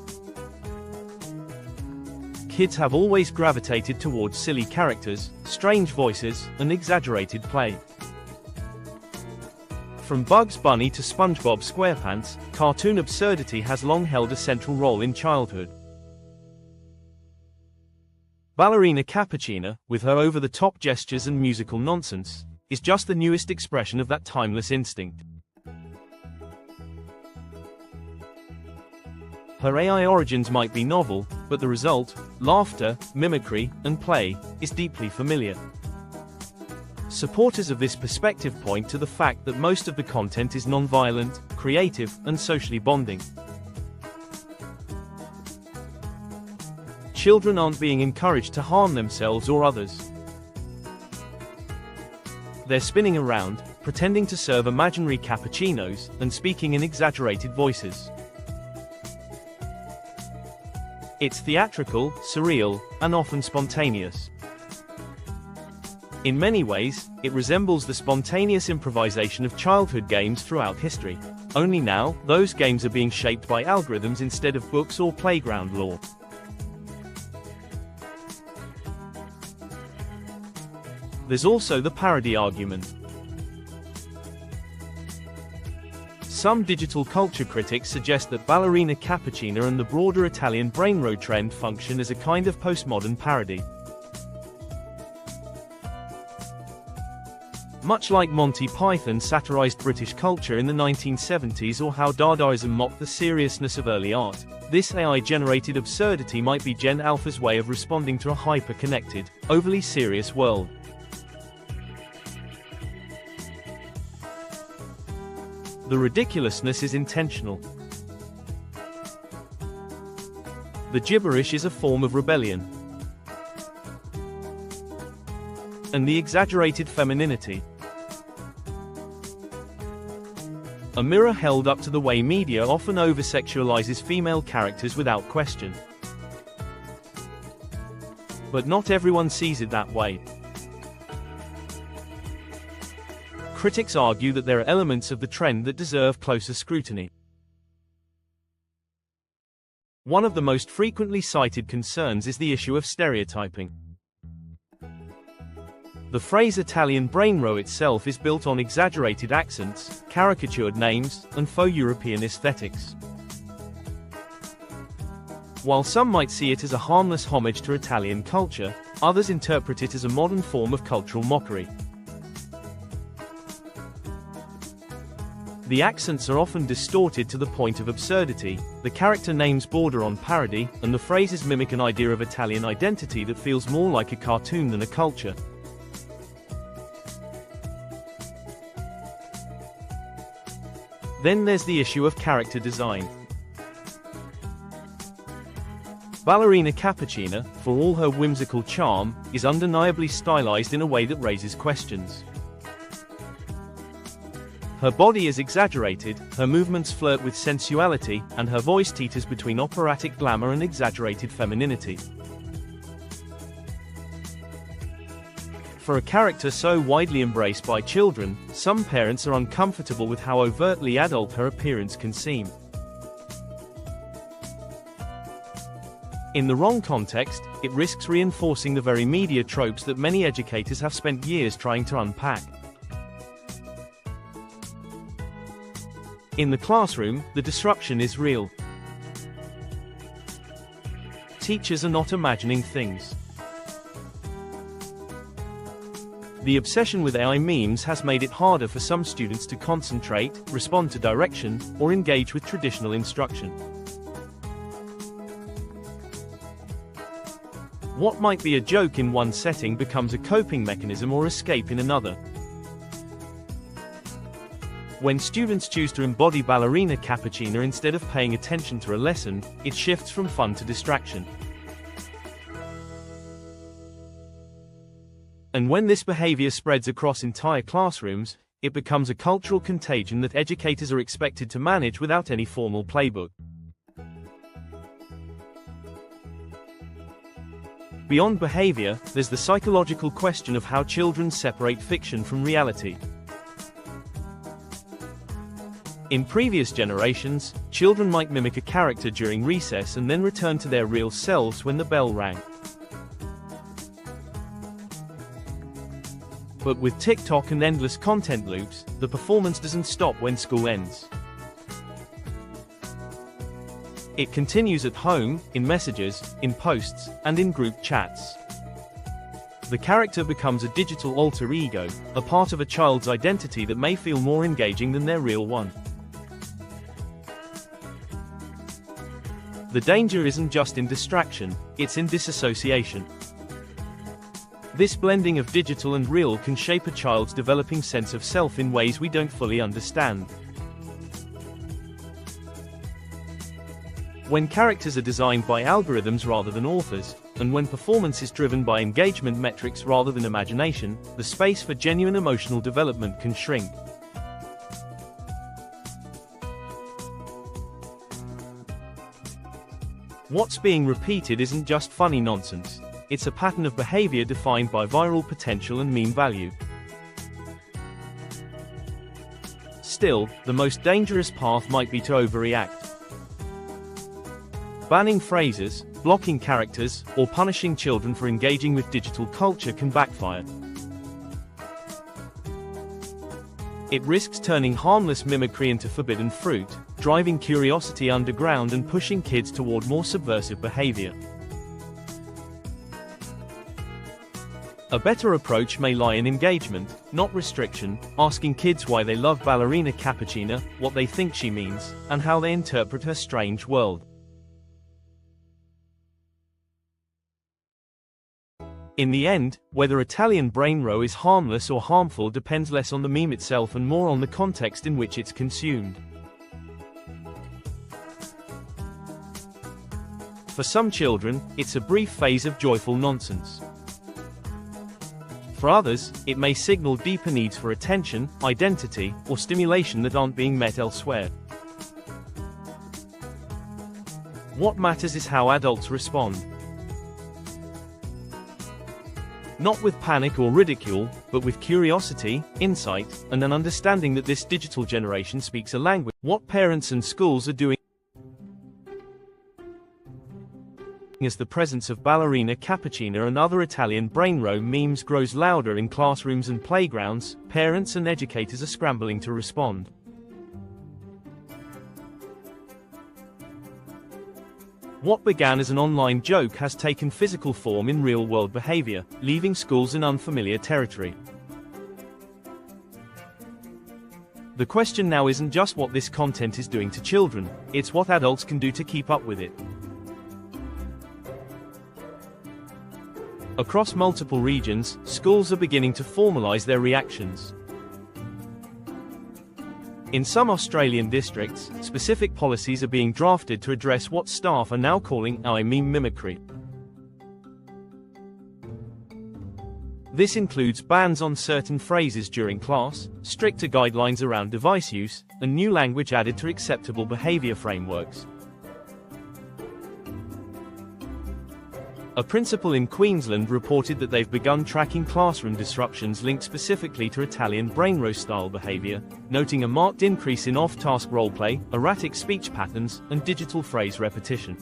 Kids have always gravitated towards silly characters, strange voices, and exaggerated play. From Bugs Bunny to SpongeBob SquarePants, cartoon absurdity has long held a central role in childhood. Ballerina Cappuccina, with her over-the-top gestures and musical nonsense, is just the newest expression of that timeless instinct. Her AI origins might be novel, but the result, laughter, mimicry, and play, is deeply familiar. Supporters of this perspective point to the fact that most of the content is non-violent, creative, and socially bonding. Children aren't being encouraged to harm themselves or others. They're spinning around, pretending to serve imaginary cappuccinos, and speaking in exaggerated voices. It's theatrical, surreal, and often spontaneous. In many ways, it resembles the spontaneous improvisation of childhood games throughout history. Only now, those games are being shaped by algorithms instead of books or playground lore. There's also the parody argument. Some digital culture critics suggest that Ballerina Cappuccina and the broader Italian Brainrot trend function as a kind of postmodern parody. Much like Monty Python satirized British culture in the 1970s or how Dadaism mocked the seriousness of early art, this AI-generated absurdity might be Gen Alpha's way of responding to a hyper-connected, overly serious world. The ridiculousness is intentional. The gibberish is a form of rebellion. And the exaggerated femininity. A mirror held up to the way media often over-sexualizes female characters without question. But not everyone sees it that way. Critics argue that there are elements of the trend that deserve closer scrutiny. One of the most frequently cited concerns is the issue of stereotyping. The phrase Italian Brainrot itself is built on exaggerated accents, caricatured names, and faux European aesthetics. While some might see it as a harmless homage to Italian culture, others interpret it as a modern form of cultural mockery. The accents are often distorted to the point of absurdity, the character names border on parody, and the phrases mimic an idea of Italian identity that feels more like a cartoon than a culture. Then there's the issue of character design. Ballerina Cappuccina, for all her whimsical charm, is undeniably stylized in a way that raises questions. Her body is exaggerated, her movements flirt with sensuality, and her voice teeters between operatic glamour and exaggerated femininity. For a character so widely embraced by children, some parents are uncomfortable with how overtly adult her appearance can seem. In the wrong context, it risks reinforcing the very media tropes that many educators have spent years trying to unpack. In the classroom, the disruption is real. Teachers are not imagining things. The obsession with AI memes has made it harder for some students to concentrate, respond to direction, or engage with traditional instruction. What might be a joke in one setting becomes a coping mechanism or escape in another. When students choose to embody Ballerina Cappuccina instead of paying attention to a lesson, it shifts from fun to distraction. And when this behavior spreads across entire classrooms, it becomes a cultural contagion that educators are expected to manage without any formal playbook. Beyond behavior, there's the psychological question of how children separate fiction from reality. In previous generations, children might mimic a character during recess and then return to their real selves when the bell rang. But with TikTok and endless content loops, the performance doesn't stop when school ends. It continues at home, in messages, in posts, and in group chats. The character becomes a digital alter ego, a part of a child's identity that may feel more engaging than their real one. The danger isn't just in distraction, it's in disassociation. This blending of digital and real can shape a child's developing sense of self in ways we don't fully understand. When characters are designed by algorithms rather than authors, and when performance is driven by engagement metrics rather than imagination, the space for genuine emotional development can shrink. What's being repeated isn't just funny nonsense. It's a pattern of behavior defined by viral potential and meme value. Still, the most dangerous path might be to overreact. Banning phrases, blocking characters, or punishing children for engaging with digital culture can backfire. It risks turning harmless mimicry into forbidden fruit, driving curiosity underground and pushing kids toward more subversive behavior. A better approach may lie in engagement, not restriction, asking kids why they love Ballerina Cappuccina, what they think she means, and how they interpret her strange world. In the end, whether Italian Brainrot is harmless or harmful depends less on the meme itself and more on the context in which it's consumed. For some children, it's a brief phase of joyful nonsense. For others, it may signal deeper needs for attention, identity, or stimulation that aren't being met elsewhere. What matters is how adults respond. Not with panic or ridicule, but with curiosity, insight, and an understanding that this digital generation speaks a language. What parents and schools are doing as the presence of Ballerina Cappuccina and other Italian Brainrot memes grows louder in classrooms and playgrounds, parents and educators are scrambling to respond. What began as an online joke has taken physical form in real-world behavior, leaving schools in unfamiliar territory. The question now isn't just what this content is doing to children, it's what adults can do to keep up with it. Across multiple regions, schools are beginning to formalize their reactions. In some Australian districts, specific policies are being drafted to address what staff are now calling AI meme mimicry. This includes bans on certain phrases during class, stricter guidelines around device use, and new language added to acceptable behavior frameworks. A principal in Queensland reported that they've begun tracking classroom disruptions linked specifically to Italian Brainrot-style behavior, noting a marked increase in off-task roleplay, erratic speech patterns, and digital phrase repetition.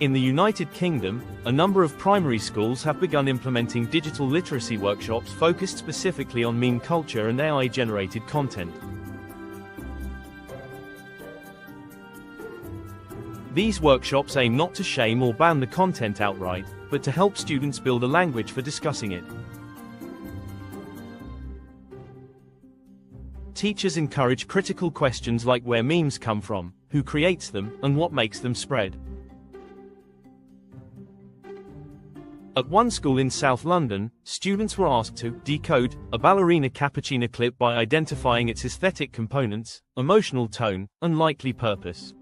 In the United Kingdom, a number of primary schools have begun implementing digital literacy workshops focused specifically on meme culture and AI-generated content. These workshops aim not to shame or ban the content outright, but to help students build a language for discussing it. Teachers encourage critical questions like where memes come from, who creates them, and what makes them spread. At one school in South London, students were asked to decode a Ballerina Cappuccina clip by identifying its aesthetic components, emotional tone, and likely purpose.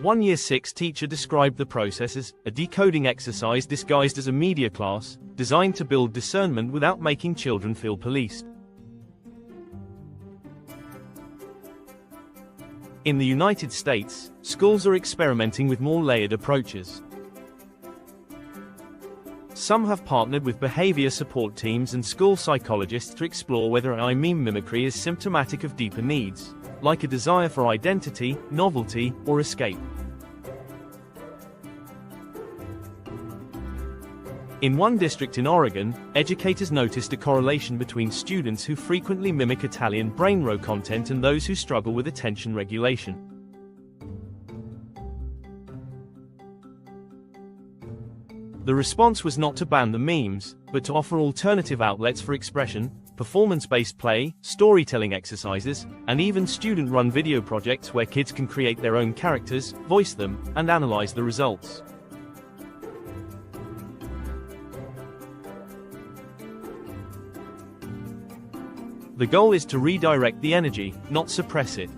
One Year 6 teacher described the process as a decoding exercise disguised as a media class, designed to build discernment without making children feel policed. In the United States, schools are experimenting with more layered approaches. Some have partnered with behavior support teams and school psychologists to explore whether AI meme mimicry is symptomatic of deeper needs, like a desire for identity, novelty, or escape. In one district in Oregon, educators noticed a correlation between students who frequently mimic Italian Brainrot content and those who struggle with attention regulation. The response was not to ban the memes, but to offer alternative outlets for expression, performance-based play, storytelling exercises, and even student-run video projects where kids can create their own characters, voice them, and analyze the results. The goal is to redirect the energy, not suppress it.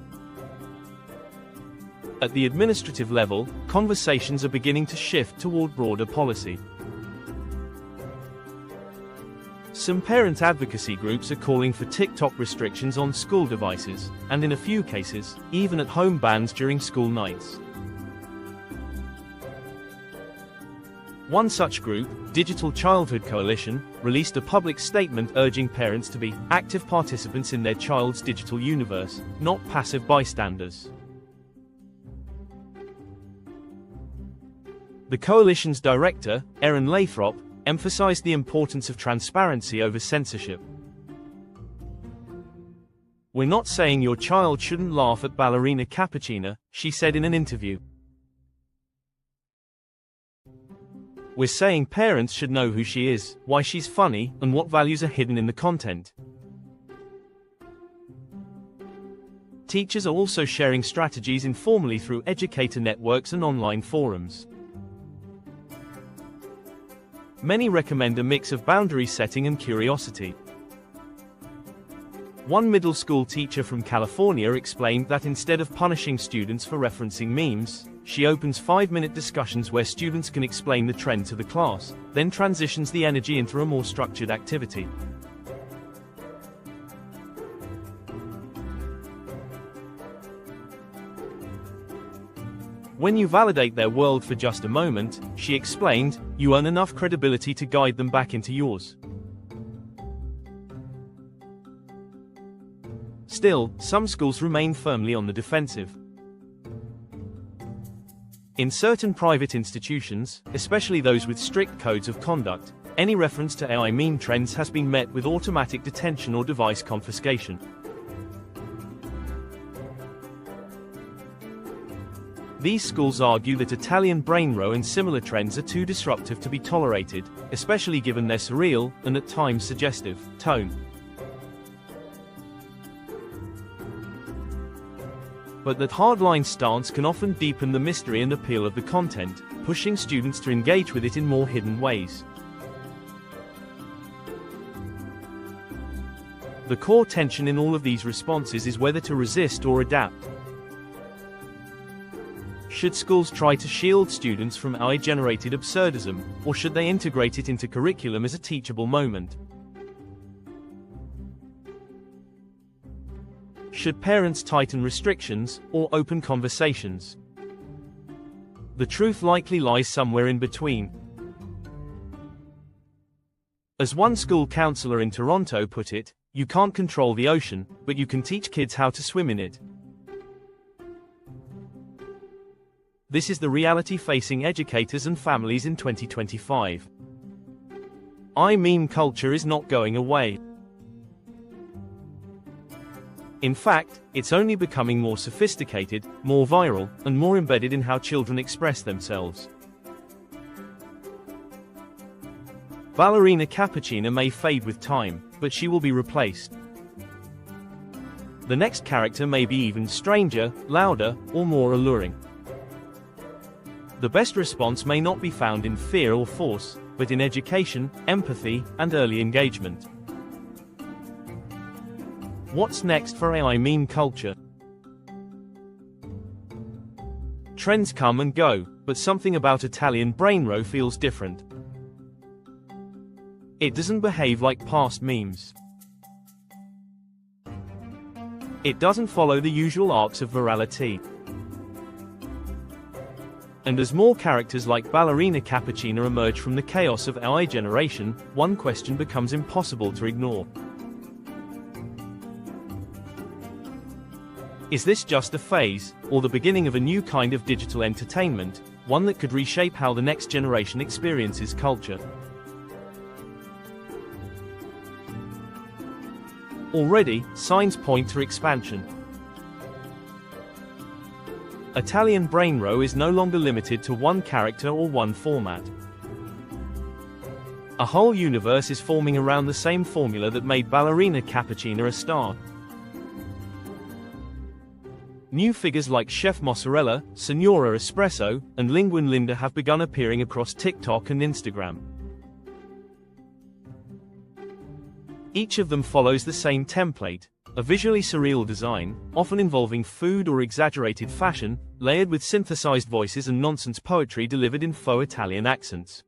At the administrative level, conversations are beginning to shift toward broader policy. Some parent advocacy groups are calling for TikTok restrictions on school devices, and in a few cases, even at-home bans during school nights. One such group, Digital Childhood Coalition, released a public statement urging parents to be active participants in their child's digital universe, not passive bystanders. The coalition's director, Erin Lathrop, emphasized the importance of transparency over censorship. "We're not saying your child shouldn't laugh at Ballerina Cappuccina," she said in an interview. "We're saying parents should know who she is, why she's funny, and what values are hidden in the content." Teachers are also sharing strategies informally through educator networks and online forums. Many recommend a mix of boundary setting and curiosity. One middle school teacher from California explained that instead of punishing students for referencing memes, she opens 5-minute discussions where students can explain the trend to the class, then transitions the energy into a more structured activity. "When you validate their world for just a moment," she explained, "you earn enough credibility to guide them back into yours." Still, some schools remain firmly on the defensive. In certain private institutions, especially those with strict codes of conduct, any reference to AI meme trends has been met with automatic detention or device confiscation. These schools argue that Italian Brainrot and similar trends are too disruptive to be tolerated, especially given their surreal, and at times suggestive, tone. But that hardline stance can often deepen the mystery and appeal of the content, pushing students to engage with it in more hidden ways. The core tension in all of these responses is whether to resist or adapt. Should schools try to shield students from AI-generated absurdism, or should they integrate it into curriculum as a teachable moment? Should parents tighten restrictions, or open conversations? The truth likely lies somewhere in between. As one school counselor in Toronto put it, "You can't control the ocean, but you can teach kids how to swim in it." This is the reality facing educators and families in 2025. AI meme culture is not going away. In fact, it's only becoming more sophisticated, more viral, and more embedded in how children express themselves. Ballerina Cappuccina may fade with time, but she will be replaced. The next character may be even stranger, louder, or more alluring. The best response may not be found in fear or force, but in education, empathy, and early engagement. What's next for AI meme culture? Trends come and go, but something about Italian Brainrot feels different. It doesn't behave like past memes. It doesn't follow the usual arcs of virality. And as more characters like Ballerina Cappuccina emerge from the chaos of AI generation, one question becomes impossible to ignore. Is this just a phase, or the beginning of a new kind of digital entertainment, one that could reshape how the next generation experiences culture? Already, signs point to expansion. Italian Brainrot is no longer limited to one character or one format. A whole universe is forming around the same formula that made Ballerina Cappuccina a star. New figures like Chef Mozzarella, Signora Espresso, and Linguine Linda have begun appearing across TikTok and Instagram. Each of them follows the same template, a visually surreal design, often involving food or exaggerated fashion, layered with synthesized voices and nonsense poetry delivered in faux Italian accents.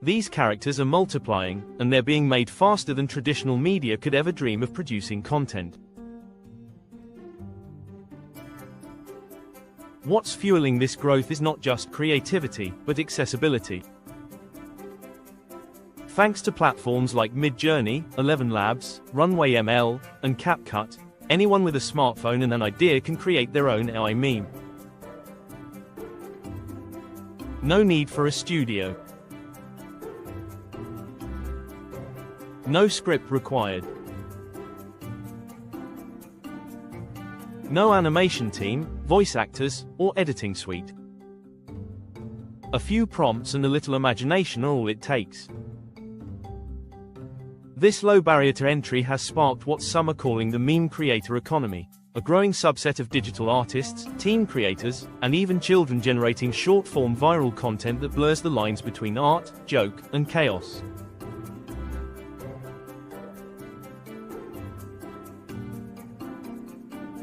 These characters are multiplying, and they're being made faster than traditional media could ever dream of producing content. What's fueling this growth is not just creativity, but accessibility. Thanks to platforms like Midjourney, 11 Labs, Runway ML, and CapCut, anyone with a smartphone and an idea can create their own AI meme. No need for a studio. No script required. No animation team, voice actors, or editing suite. A few prompts and a little imagination are all it takes. This low barrier to entry has sparked what some are calling the meme creator economy, a growing subset of digital artists, teen creators, and even children generating short-form viral content that blurs the lines between art, joke, and chaos.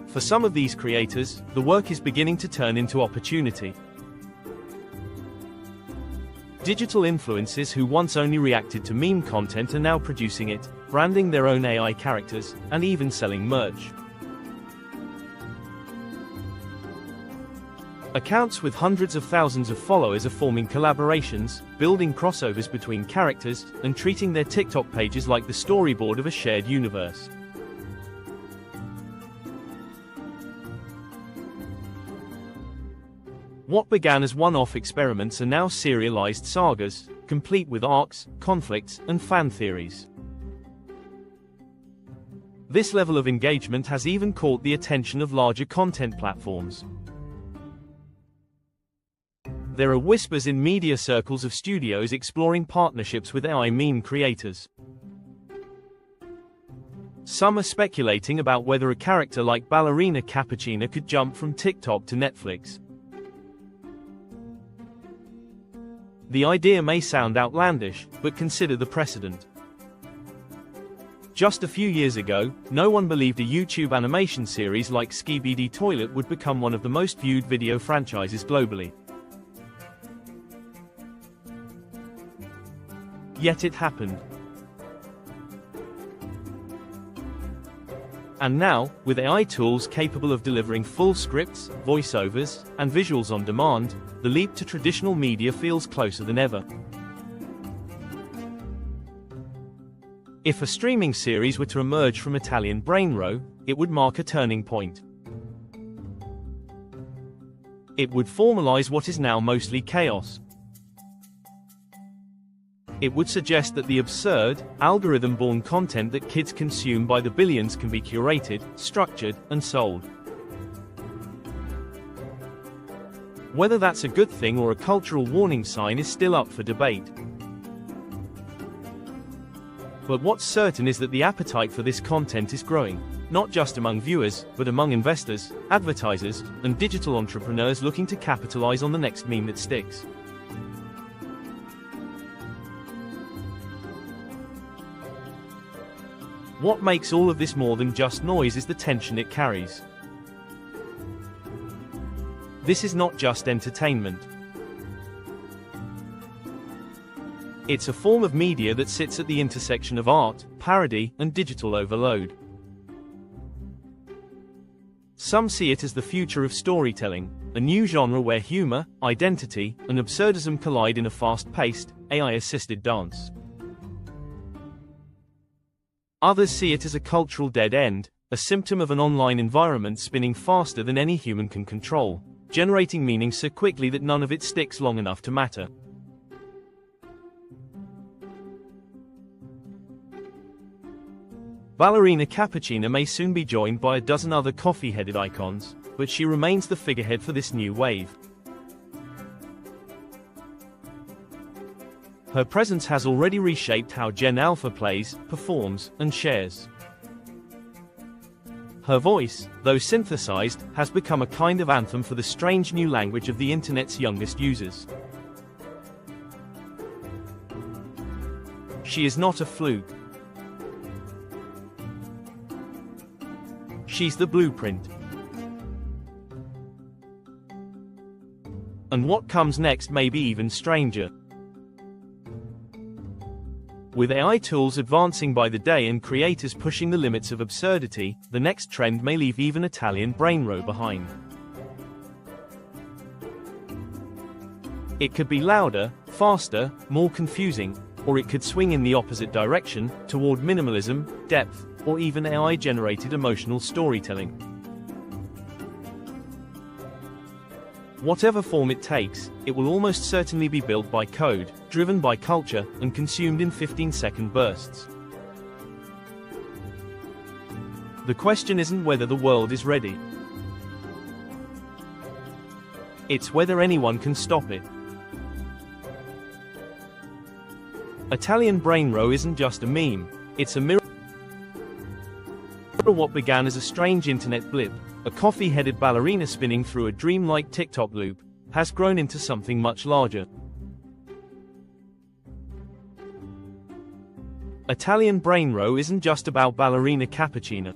For some of these creators, the work is beginning to turn into opportunity. Digital influencers who once only reacted to meme content are now producing it, branding their own AI characters, and even selling merch. Accounts with hundreds of thousands of followers are forming collaborations, building crossovers between characters, and treating their TikTok pages like the storyboard of a shared universe. What began as one-off experiments are now serialized sagas, complete with arcs, conflicts, and fan theories. This level of engagement has even caught the attention of larger content platforms. There are whispers in media circles of studios exploring partnerships with AI meme creators. Some are speculating about whether a character like Ballerina Cappuccina could jump from TikTok to Netflix. The idea may sound outlandish, but consider the precedent. Just a few years ago, no one believed a YouTube animation series like Skibidi Toilet would become one of the most viewed video franchises globally. Yet it happened. And now, with AI tools capable of delivering full scripts, voiceovers, and visuals on demand, the leap to traditional media feels closer than ever. If a streaming series were to emerge from Italian Brainrot, it would mark a turning point. It would formalize what is now mostly chaos. It would suggest that the absurd, algorithm-born content that kids consume by the billions can be curated, structured, and sold. Whether that's a good thing or a cultural warning sign is still up for debate. But what's certain is that the appetite for this content is growing, not just among viewers, but among investors, advertisers, and digital entrepreneurs looking to capitalize on the next meme that sticks. What makes all of this more than just noise is the tension it carries. This is not just entertainment. It's a form of media that sits at the intersection of art, parody, and digital overload. Some see it as the future of storytelling, a new genre where humor, identity, and absurdism collide in a fast-paced, AI-assisted dance. Others see it as a cultural dead end, a symptom of an online environment spinning faster than any human can control, generating meaning so quickly that none of it sticks long enough to matter. Ballerina Cappuccina may soon be joined by a dozen other coffee-headed icons, but she remains the figurehead for this new wave. Her presence has already reshaped how Gen Alpha plays, performs, and shares. Her voice, though synthesized, has become a kind of anthem for the strange new language of the internet's youngest users. She is not a fluke. She's the blueprint. And what comes next may be even stranger. With AI tools advancing by the day and creators pushing the limits of absurdity, the next trend may leave even Italian Brainrot behind. It could be louder, faster, more confusing, or it could swing in the opposite direction, toward minimalism, depth, or even AI-generated emotional storytelling. Whatever form it takes, it will almost certainly be built by code, driven by culture, and consumed in 15-second bursts. The question isn't whether the world is ready. It's whether anyone can stop it. Italian Brainrot isn't just a meme, it's a mirror of what began as a strange internet blip. A coffee-headed ballerina spinning through a dreamlike TikTok loop has grown into something much larger. Italian Brainrot isn't just about Ballerina Cappuccina.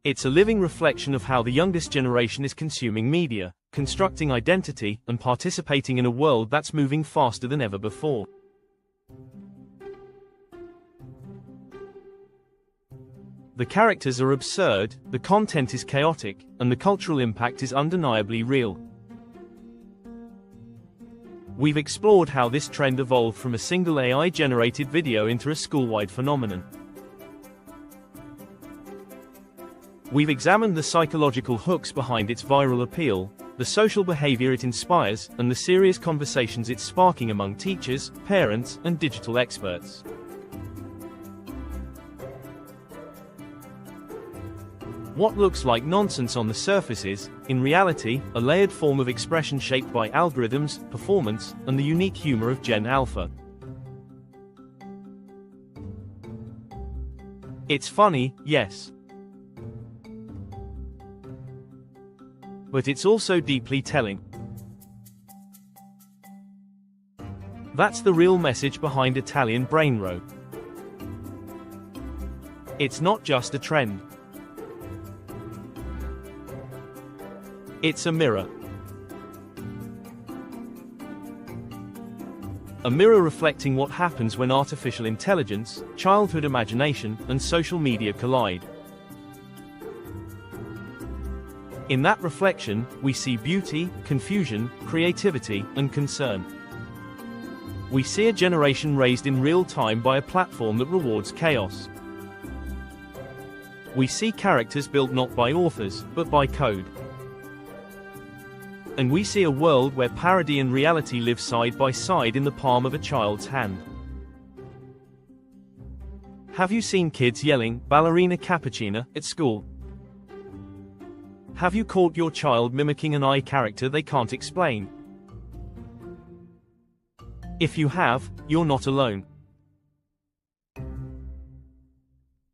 It's a living reflection of how the youngest generation is consuming media, constructing identity, and participating in a world that's moving faster than ever before. The characters are absurd, the content is chaotic, and the cultural impact is undeniably real. We've explored how this trend evolved from a single AI-generated video into a school-wide phenomenon. We've examined the psychological hooks behind its viral appeal, the social behavior it inspires, and the serious conversations it's sparking among teachers, parents, and digital experts. What looks like nonsense on the surface is, in reality, a layered form of expression shaped by algorithms, performance, and the unique humor of Gen Alpha. It's funny, yes. But it's also deeply telling. That's the real message behind Italian Brainrot. It's not just a trend. It's a mirror. A mirror reflecting what happens when artificial intelligence, childhood imagination, and social media collide. In that reflection, we see beauty, confusion, creativity, and concern. We see a generation raised in real time by a platform that rewards chaos. We see characters built not by authors, but by code. And we see a world where parody and reality live side by side in the palm of a child's hand. Have you seen kids yelling, "Ballerina Cappuccina," at school? Have you caught your child mimicking an AI character they can't explain? If you have, you're not alone.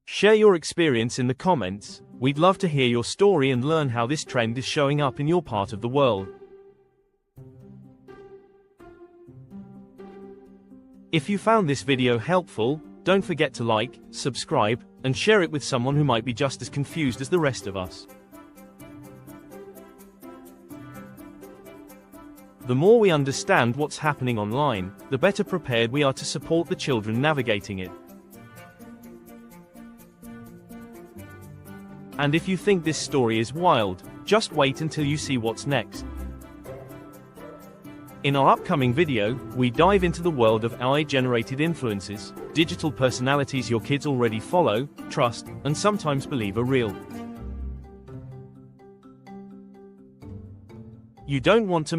Share your experience in the comments. We'd love to hear your story and learn how this trend is showing up in your part of the world. If you found this video helpful, don't forget to like, subscribe, and share it with someone who might be just as confused as the rest of us. The more we understand what's happening online, the better prepared we are to support the children navigating it. And if you think this story is wild, just wait until you see what's next. In our upcoming video, we dive into the world of AI-generated influences, digital personalities your kids already follow, trust, and sometimes believe are real. You don't want to